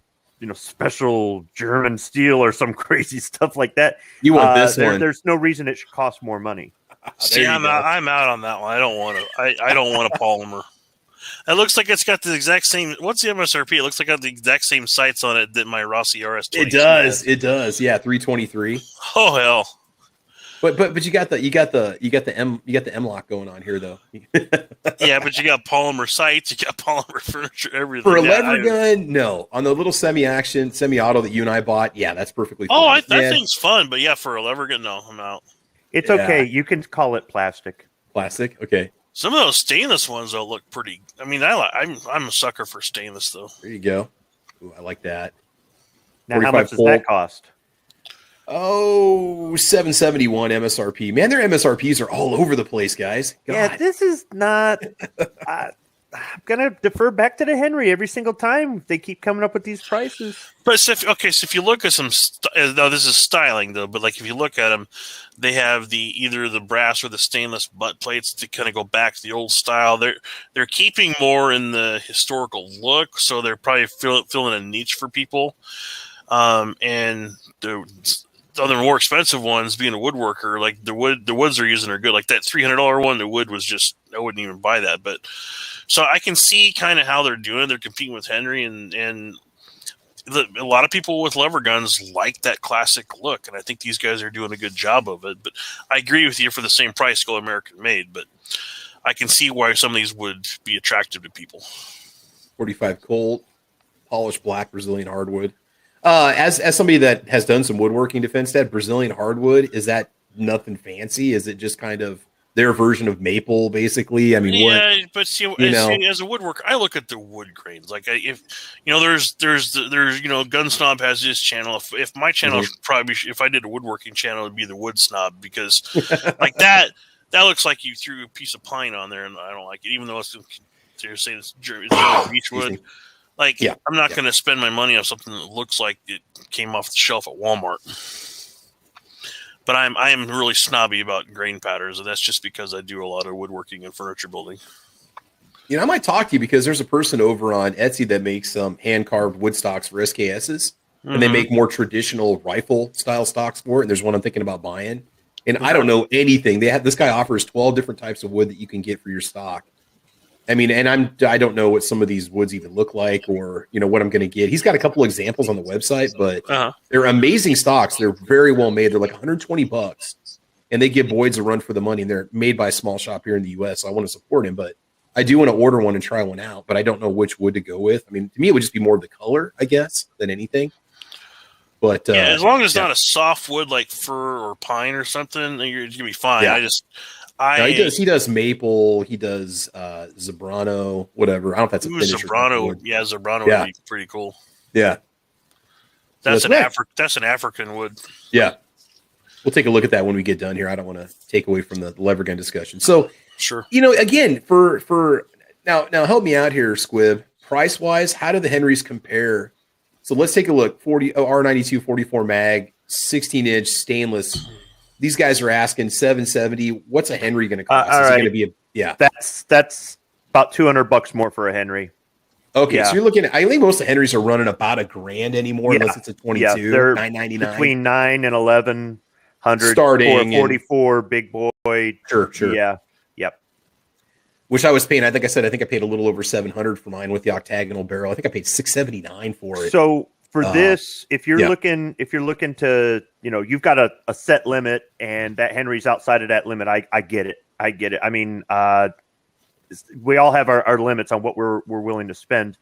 [SPEAKER 5] special German steel or some crazy stuff like that.
[SPEAKER 1] You want this one?
[SPEAKER 5] There's no reason it should cost more money.
[SPEAKER 2] See, I'm out on that one. I don't want to. I don't want a polymer. It looks like it's got the exact same. What's the MSRP? It looks like it's got the exact same sights on it that my Rossi RS.
[SPEAKER 1] It does. It does. Yeah, 323.
[SPEAKER 2] Oh hell!
[SPEAKER 1] But you got the M lock going on here though.
[SPEAKER 2] Yeah, but you got polymer sights, you got polymer furniture, everything.
[SPEAKER 1] For a lever gun, no. On the little semi-auto that you and I bought, yeah, that's perfectly fine.
[SPEAKER 2] Oh, that thing's fun, but yeah, for a lever gun, no, I'm out.
[SPEAKER 5] It's okay. You can call it plastic.
[SPEAKER 1] Plastic, okay.
[SPEAKER 2] Some of those stainless ones though look pretty. I mean, I'm a sucker for stainless though.
[SPEAKER 1] There you go. Ooh, I like that.
[SPEAKER 5] Now, how much does that cost?
[SPEAKER 1] Oh, $771 MSRP. Man, their MSRPs are all over the place, guys. God.
[SPEAKER 5] Yeah, this is not. I'm gonna defer back to the Henry every single time they keep coming up with these prices.
[SPEAKER 2] But so if you look at some, now this is styling though. But like if you look at them, they have either the brass or the stainless butt plates to kind of go back to the old style. They're keeping more in the historical look, so they're probably filling a niche for people. And the other more expensive ones, being a woodworker, like the woods they're using are good. Like that $300 one, the wood was just, I wouldn't even buy that. But so I can see kind of how they're doing. They're competing with Henry, and a lot of people with lever guns like that classic look, and I think these guys are doing a good job of it. But I agree with you, for the same price, go American made. But I can see why some of these would be attractive to people.
[SPEAKER 1] 45 Colt, polished black Brazilian hardwood. As somebody that has done some woodworking, Defense Dad, Brazilian hardwood, is that nothing fancy? Is it just kind of their version of maple, basically? I mean,
[SPEAKER 2] yeah, but see, as a woodworker, I look at the wood grains. Like there's Gun Snob has his channel. If my channel probably, if I did a woodworking channel, it'd be the Wood Snob, because like that looks like you threw a piece of pine on there, and I don't like it, even though they're saying it's beechwood. Like, I'm not going to spend my money on something that looks like it came off the shelf at Walmart. But I am really snobby about grain patterns, and that's just because I do a lot of woodworking and furniture building.
[SPEAKER 1] I might talk to you because there's a person over on Etsy that makes some hand-carved wood stocks for SKSs, and they make more traditional rifle-style stocks for it, and there's one I'm thinking about buying. And I don't know anything. This guy offers 12 different types of wood that you can get for your stock. I mean, and I don't know what some of these woods even look like, or what I'm going to get. He's got a couple examples on the website, but they're amazing stocks. They're very well made. They're like $120, and they give Boyd's a run for the money. And they're made by a small shop here in the U.S. So I want to support him, but I do want to order one and try one out. But I don't know which wood to go with. I mean, to me, it would just be more of the color, I guess, than anything. But
[SPEAKER 2] as long as it's not a soft wood like fir or pine or something, you're gonna be fine.
[SPEAKER 1] Yeah.
[SPEAKER 2] No,
[SPEAKER 1] he does maple, he does Zebrano, whatever. I don't know if that's a finisher.
[SPEAKER 2] Zebrano. Yeah, Zebrano would be pretty cool.
[SPEAKER 1] Yeah.
[SPEAKER 2] That's an African wood.
[SPEAKER 1] Yeah. We'll take a look at that when we get done here. I don't want to take away from the lever gun discussion. So
[SPEAKER 2] sure.
[SPEAKER 1] Again, for now help me out here, Squib. Price wise, how do the Henrys compare? So let's take a look. R92 44 mag, 16-inch stainless. These guys are asking $770. What's a Henry going to cost? Is it going to be
[SPEAKER 5] That's about $200 more for a Henry.
[SPEAKER 1] Okay, so you're looking at. I think most of the Henrys are running about $1,000 anymore, unless it's a 22.
[SPEAKER 5] They're
[SPEAKER 1] $999
[SPEAKER 5] between $900 and $1,100
[SPEAKER 1] starting
[SPEAKER 5] for a 44 big boy.
[SPEAKER 1] Sure.
[SPEAKER 5] Yeah. Yep.
[SPEAKER 1] Which I was paying. I think I paid a little over $700 for mine with the octagonal barrel. I think I paid $679 for it.
[SPEAKER 5] So for this, if you're looking to, you've got a set limit and that Henry's outside of that limit, I get it. I mean, we all have our limits on what we're willing to spend.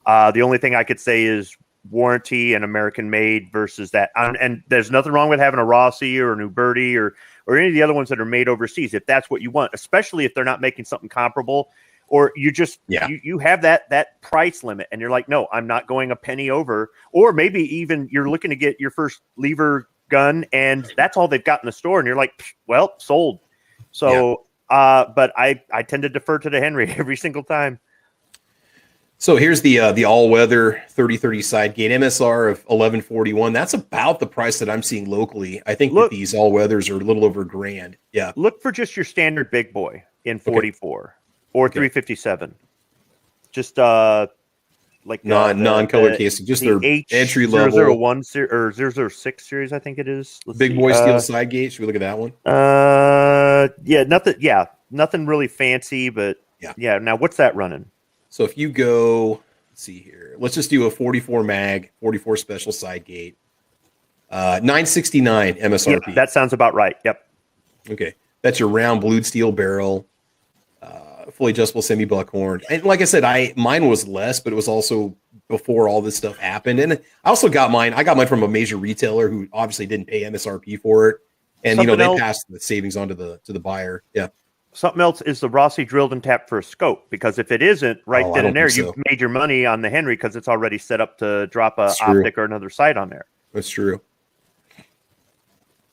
[SPEAKER 5] The only thing I could say is warranty and American made versus that. And there's nothing wrong with having a Rossi or an Uberti or any of the other ones that are made overseas, if that's what you want, especially if they're not making something comparable, or you just, you have that price limit and you're like, no, I'm not going a penny over, or maybe even you're looking to get your first lever gun and that's all they've got in the store. And you're like, well, sold. So, but I tend to defer to the Henry every single time.
[SPEAKER 1] So here's the all-weather 3030 side gate MSR of 1141. That's about the price that I'm seeing locally. I think that these all-weathers are a little over $1,000. Yeah.
[SPEAKER 5] Look for just your standard big boy in 44 or 357. Just like
[SPEAKER 1] non-color casing, just their entry level
[SPEAKER 5] 001 or 006 series, I think it is.
[SPEAKER 1] Big boy steel side gate. Should we look at that one?
[SPEAKER 5] Nothing really fancy, but yeah. Now what's that running?
[SPEAKER 1] So if you go, let's see here, let's just do a 44 mag, 44 special side gate, 969 MSRP.
[SPEAKER 5] Yeah, that sounds about right. Yep.
[SPEAKER 1] Okay, that's your round blued steel barrel, fully adjustable semi buckhorn. And like I said, mine was less, but it was also before all this stuff happened. And I also got mine. I got mine from a major retailer who obviously didn't pay MSRP for it, and they passed the savings on to the buyer. Yeah.
[SPEAKER 5] Something else is the Rossi drilled and tapped for a scope, because if it isn't then and there, you've made your money on the Henry because it's already set up to drop a optic or another sight on there.
[SPEAKER 1] That's true.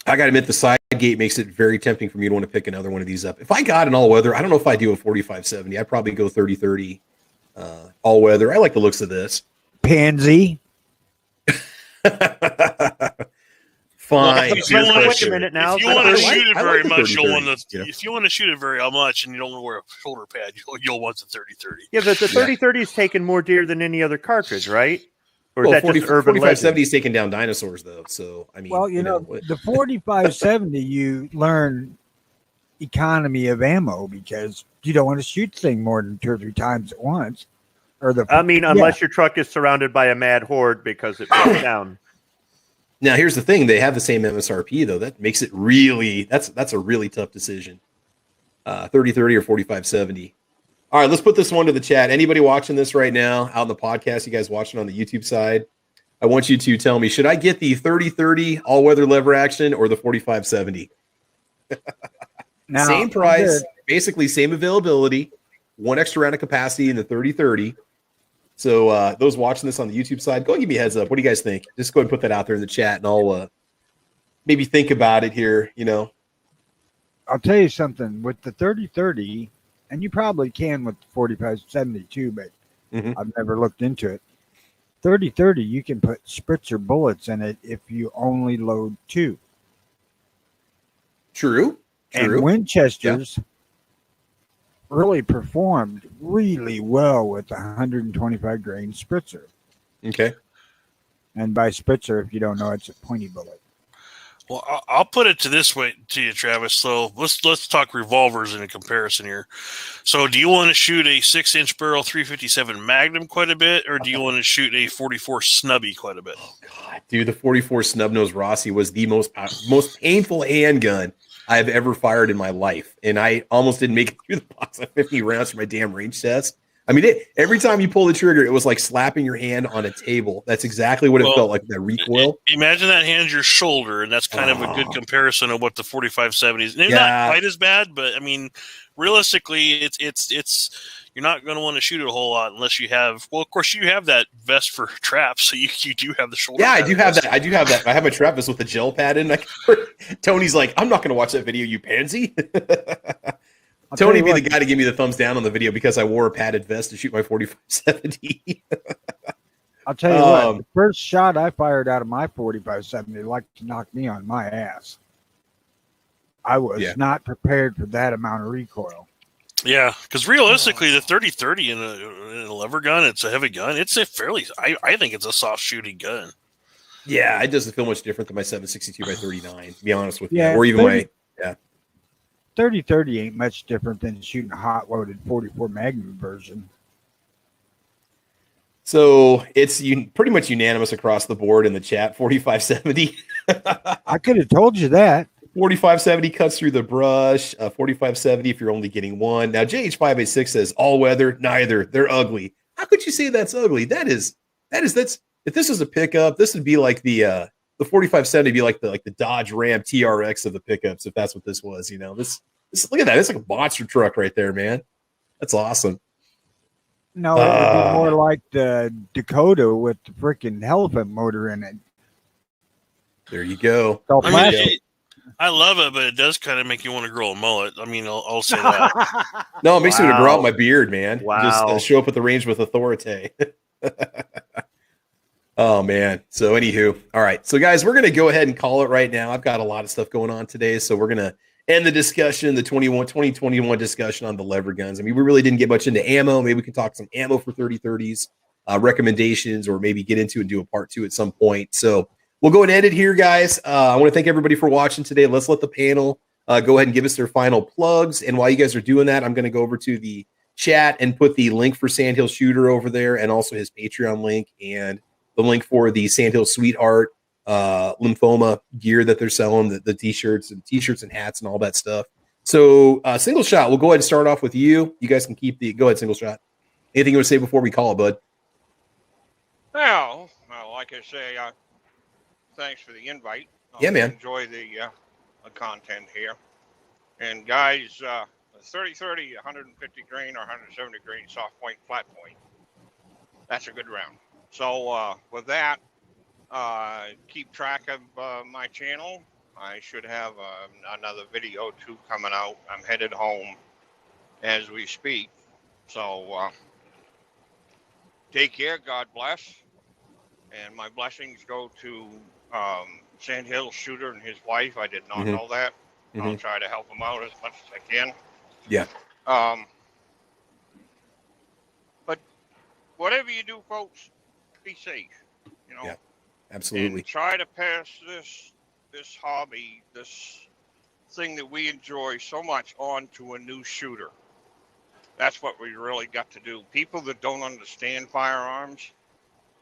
[SPEAKER 1] I got to admit, the side gate makes it very tempting for me to want to pick another one of these up. If I got an all-weather, I don't know if I do a 4570. I'd probably go 3030 all-weather. I like the looks of this.
[SPEAKER 6] Pansy.
[SPEAKER 1] Fine.
[SPEAKER 2] If you want to shoot it very much, you'll want to. If you want to shoot it very much, and you don't want to wear a shoulder pad, you'll want the 3030.
[SPEAKER 5] Yeah, but the 3030 is taking more deer than any other cartridge, right? Or is that just urban
[SPEAKER 1] 4570 is taking down dinosaurs, though. So I mean,
[SPEAKER 6] the 4570, you learn economy of ammo because you don't want to shoot the thing more than 2 or 3 times at once.
[SPEAKER 5] Unless your truck is surrounded by a mad horde because it breaks down.
[SPEAKER 1] Now, here's the thing. They have the same MSRP, though. That makes it really – that's a really tough decision. 3030 or 4570. All right, let's put this one to the chat. Anybody watching this right now out in the podcast, you guys watching on the YouTube side, I want you to tell me, should I get the 3030 all-weather lever action or the 4570? Now, same price, basically same availability, one extra round of capacity in the 3030. So those watching this on the YouTube side, go give me a heads up. What do you guys think? Just go ahead and put that out there in the chat, and I'll maybe think about it here.
[SPEAKER 6] I'll tell you something. With the 3030, and you probably can with the 4570 too, but I've never looked into it. 3030, you can put spritzer bullets in it if you only load 2.
[SPEAKER 1] True.
[SPEAKER 6] And Winchesters really performed really well with the 125 grain spritzer.
[SPEAKER 1] Okay.
[SPEAKER 6] And by spritzer, if you don't know, it's a pointy bullet.
[SPEAKER 2] Well, I'll put it to this way to you, Travis. So let's talk revolvers in a comparison here. So, do you want to shoot a 6-inch barrel 357 Magnum quite a bit, or do you want to shoot a 44 Snubby quite a bit?
[SPEAKER 1] Oh God, dude, the 44 Snub-Nose Rossi was the most painful handgun I've ever fired in my life, and I almost didn't make it through the box of 50 rounds for my damn range test. I mean, every time you pull the trigger, it was like slapping your hand on a table. That's exactly what it felt like, that recoil.
[SPEAKER 2] Imagine that hand's your shoulder, and that's kind of a good comparison of what the 45-70 is. Maybe not quite as bad, but I mean, realistically, it's you're not going to want to shoot it a whole lot unless you have. Well, of course, you have that vest for traps, so you do have the shoulder.
[SPEAKER 1] Yeah, I do have that. I have a trap vest with a gel pad in. Tony's like, I'm not going to watch that video, you pansy. Tony be the guy to give me the thumbs down on the video because I wore a padded vest to shoot my 45-70.
[SPEAKER 6] I'll tell you what, the first shot I fired out of my 45-70 like to knock me on my ass. I was not prepared for that amount of recoil.
[SPEAKER 2] Yeah, because realistically, the 30-30 in a lever gun, it's a heavy gun. It's a fairly, I think it's a soft shooting gun.
[SPEAKER 1] Yeah, it doesn't feel much different than my 7.62 by 39, to be honest with you.
[SPEAKER 6] Yeah,
[SPEAKER 1] Or even
[SPEAKER 6] 30-30 ain't much different than shooting a hot loaded 44 Magnum version.
[SPEAKER 1] So it's pretty much unanimous across the board in the chat. 45-70.
[SPEAKER 6] I could have told you that.
[SPEAKER 1] 45-70 cuts through the brush. 45-70 if you're only getting one. Now JH586 says all weather, neither. They're ugly. How could you say that's ugly? That's if this was a pickup, this would be like the 45-70 would be like the Dodge Ram TRX of the pickups, if that's what this was. You know, this look at that. It's like a monster truck right there, man. That's awesome.
[SPEAKER 6] No, it would be more like the Dakota with the freaking elephant motor in it.
[SPEAKER 1] There you go.
[SPEAKER 2] I love it, but it does kind of make you want to grow a mullet. I mean, I'll say that.
[SPEAKER 1] No, it makes me want to grow out my beard, man.
[SPEAKER 5] Wow.
[SPEAKER 1] Just show up at the range with authority. Oh, man. So, anywho. All right. So, guys, we're going to go ahead and call it right now. I've got a lot of stuff going on today, so we're going to end the discussion, the 2021 discussion on the lever guns. I mean, we really didn't get much into ammo. Maybe we can talk some ammo for 30-30s, recommendations, or maybe get into and do a part 2 at some point. So, we'll go and end it here, guys. I want to thank everybody for watching today. Let's let the panel go ahead and give us their final plugs. And while you guys are doing that, I'm going to go over to the chat and put the link for Sandhill Shooter over there, and also his Patreon link and the link for the Sandhill Sweetheart lymphoma gear that they're selling, the t-shirts and hats and all that stuff. So Single Shot, we'll go ahead and start off with you. You guys can go ahead, Single Shot. Anything you want to say before we call it, bud?
[SPEAKER 4] Well, like I say, thanks for the invite.
[SPEAKER 1] Yeah, man.
[SPEAKER 4] Enjoy the content here. And guys, 30-30, 150 grain or 170 grain soft point, flat point. That's a good round. So with that, keep track of my channel. I should have another video too coming out. I'm headed home as we speak. So take care. God bless. And my blessings go to Sandhill Shooter and his wife. I did not know that. I'll try to help them out as much as I can.
[SPEAKER 1] Yeah.
[SPEAKER 4] But whatever you do, folks, be safe. You know.
[SPEAKER 1] Yeah, absolutely.
[SPEAKER 4] And try to pass this hobby, this thing that we enjoy so much, on to a new shooter. That's what we really got to do. People that don't understand firearms,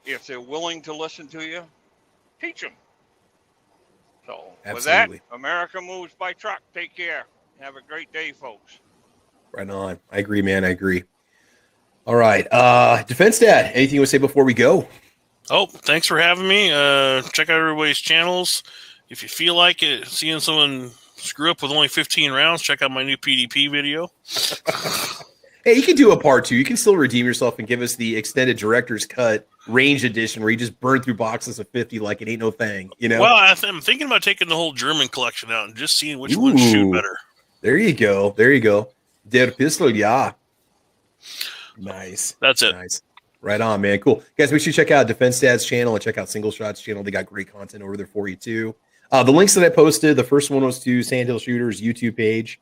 [SPEAKER 4] if they're willing to listen to you, teach them. So with that, America moves by truck. Take care. Have a great day, folks.
[SPEAKER 1] Right on. I agree, man. I agree. All right. Defense Dad, anything you want to say before we go?
[SPEAKER 2] Oh, thanks for having me. Check out everybody's channels. If you feel like it, seeing someone screw up with only 15 rounds, check out my new PDP video.
[SPEAKER 1] Hey, you can do a part 2. You can still redeem yourself and give us the extended director's cut range edition where you just burn through boxes of 50 like it ain't no thing, you know?
[SPEAKER 2] Well, I'm thinking about taking the whole German collection out and just seeing which ones shoot better.
[SPEAKER 1] There you go. There you go. Der Pistol, yeah. Nice.
[SPEAKER 2] That's it.
[SPEAKER 1] Nice. Right on, man. Cool. Guys, make sure you check out Defense Dad's channel and check out Single Shot's channel. They got great content over there for you, too. The links that I posted, the first one was to Sandhill Shooter's YouTube page.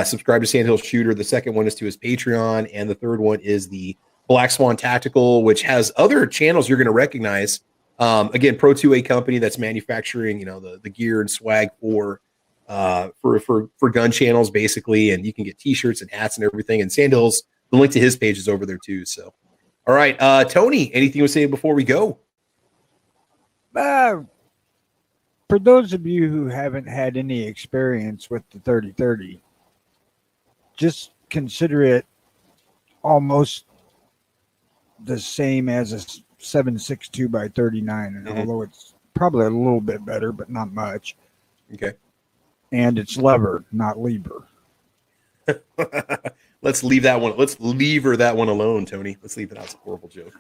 [SPEAKER 1] Subscribe to Sandhill Shooter. The second one is to his Patreon. And the third one is the Black Swan Tactical, which has other channels you're going to recognize. Again, Pro 2A company that's manufacturing, the gear and swag for gun channels basically, and you can get T-shirts and hats and everything. And Sandhills, the link to his page is over there too. So, all right, Tony, anything you say before we go?
[SPEAKER 6] For those of you who haven't had any experience with the 30-30, just consider it almost the same as a 7.62 by 39, and although it's probably a little bit better, but not much.
[SPEAKER 1] Okay.
[SPEAKER 6] And it's lever, not lever.
[SPEAKER 1] Let's leave that one. Let's lever that one alone, Tony. Let's leave it out. It's a horrible joke.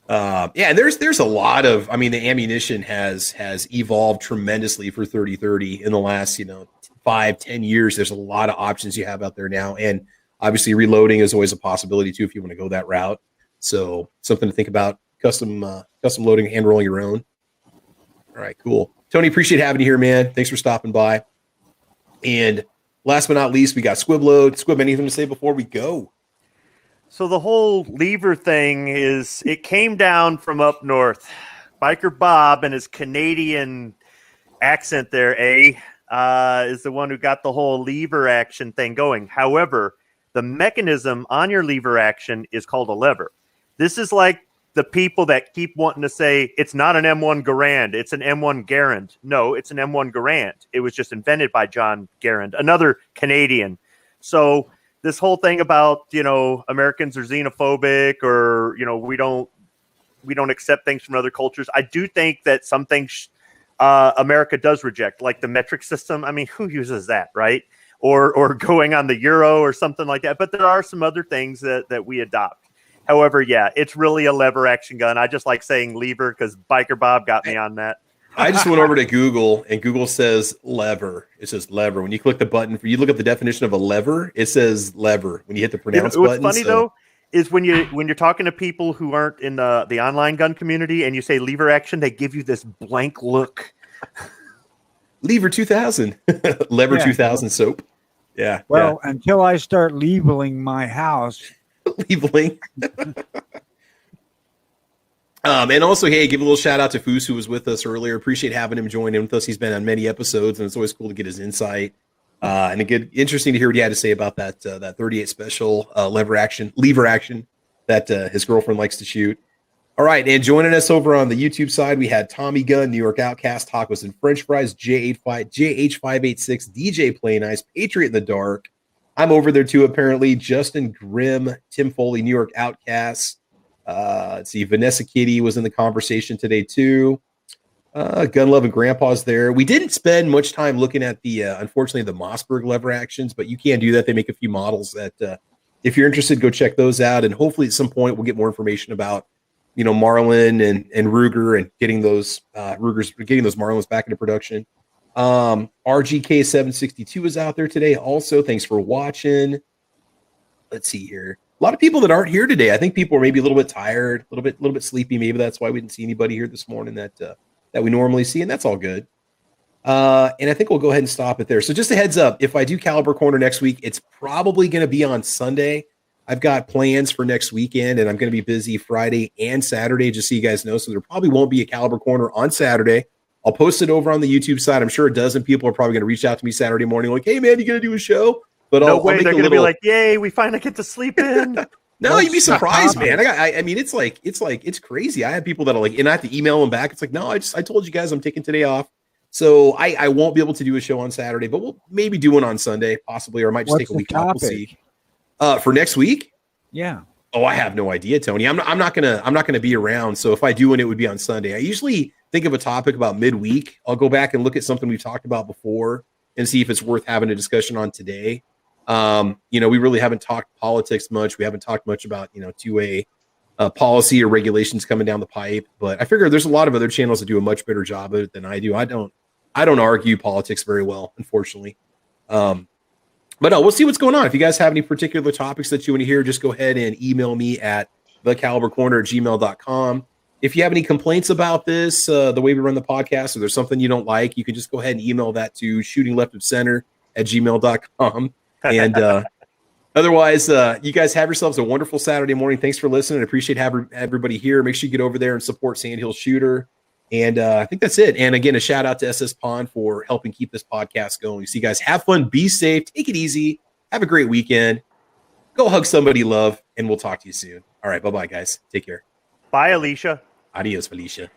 [SPEAKER 1] And there's a lot of, the ammunition has evolved tremendously for 30-30 in the last, 5-10 years. There's a lot of options you have out there now. And obviously reloading is always a possibility too, if you want to go that route. So something to think about, custom loading, hand rolling your own. All right, cool. Tony, appreciate having you here, man. Thanks for stopping by. And last but not least, we got Squibload. Squib, anything to say before we go?
[SPEAKER 5] So the whole lever thing it came down from up north. Biker Bob and his Canadian accent there, is the one who got the whole lever action thing going. However, the mechanism on your lever action is called a lever. This is like the people that keep wanting to say it's not an M1 Garand, it's an M1 Garand. No, it's an M1 Garand. It was just invented by John Garand, another Canadian. So this whole thing about, Americans are xenophobic or, we don't accept things from other cultures. I do think that some things America does reject, like the metric system. Who uses that, right? Or going on the euro or something like that. But there are some other things that we adopt. However, yeah, it's really a lever action gun. I just like saying lever because Biker Bob got me on that.
[SPEAKER 1] I just went over to Google, and Google says lever. It says lever. When you click the button, you look up the definition of a lever, it says lever. When you hit the pronounce button.
[SPEAKER 5] What's funny, though, is when you're talking to people who aren't in the online gun community and you say lever action, they give you this blank look.
[SPEAKER 1] Lever 2000. Lever 2000 soap. Yeah.
[SPEAKER 6] Well, until I start leveling my house.
[SPEAKER 1] Leveling. And also, hey, give a little shout out to Foos, who was with us earlier. Appreciate having him join in with us. He's been on many episodes, and it's always cool to get his insight. And interesting to hear what he had to say about that 38 special lever action that his girlfriend likes to shoot. All right, and joining us over on the YouTube side, we had Tommy Gunn, New York Outcast, Tacos and French Fries, JH586, DJ Play Nice, Patriot in the Dark. I'm over there too, apparently. Justin Grimm, Tim Foley, New York Outcast. Let's see, Vanessa Kitty was in the conversation today too. Gun Love and Grandpa's there. We didn't spend much time looking at unfortunately, the Mossberg lever actions, but you can do that. They make a few models that, if you're interested, go check those out. And hopefully at some point we'll get more information about, Marlin and Ruger and getting those getting those Marlins back into production. RGK 762 is out there today. Also, thanks for watching. Let's see here. A lot of people that aren't here today. I think people are maybe a little bit tired, a little bit sleepy. Maybe that's why we didn't see anybody here this morning that we normally see, and that's all good. And I think we'll go ahead and stop it there. So just a heads up, if I do Caliber Corner next week, it's probably going to be on Sunday. I've got plans for next weekend, and I'm going to be busy Friday and Saturday, just so you guys know. So there probably won't be a Caliber Corner on Saturday. I'll post it over on the YouTube side. I'm sure a dozen people are probably going to reach out to me Saturday morning like, hey, man, you going to do a show? But
[SPEAKER 5] no way, they're going to be like, yay, we finally get to sleep in.
[SPEAKER 1] No, you'd be surprised, man. I mean, it's crazy. I have people that are like, and I have to email them back. It's like, no, I told you guys I'm taking today off. So I won't be able to do a show on Saturday, but we'll maybe do one on Sunday, possibly, or I might just take a week off. We'll see. For next week?
[SPEAKER 6] Yeah.
[SPEAKER 1] Oh, I have no idea, Tony. I'm not gonna be around. So if I do one, it would be on Sunday. I usually think of a topic about midweek. I'll go back and look at something we've talked about before and see if it's worth having a discussion on today. We really haven't talked politics much. We haven't talked much about, 2A policy or regulations coming down the pipe. But I figure there's a lot of other channels that do a much better job of it than I do. I don't argue politics very well, unfortunately. But no, we'll see what's going on. If you guys have any particular topics that you want to hear, just go ahead and email me at thecalibercorner@gmail.com. If you have any complaints about this, the way we run the podcast, or there's something you don't like, you can just go ahead and email that to shootingleftofcenter@gmail.com. And otherwise, you guys have yourselves a wonderful Saturday morning. Thanks for listening. I appreciate having everybody here. Make sure you get over there and support Sandhill Shooter. And I think that's it. And again, a shout out to SS Pond for helping keep this podcast going. So you guys have fun, be safe, take it easy, have a great weekend. Go hug somebody you love, and we'll talk to you soon. All right, bye-bye, guys. Take care.
[SPEAKER 5] Bye, Alicia.
[SPEAKER 1] Adios, Felicia.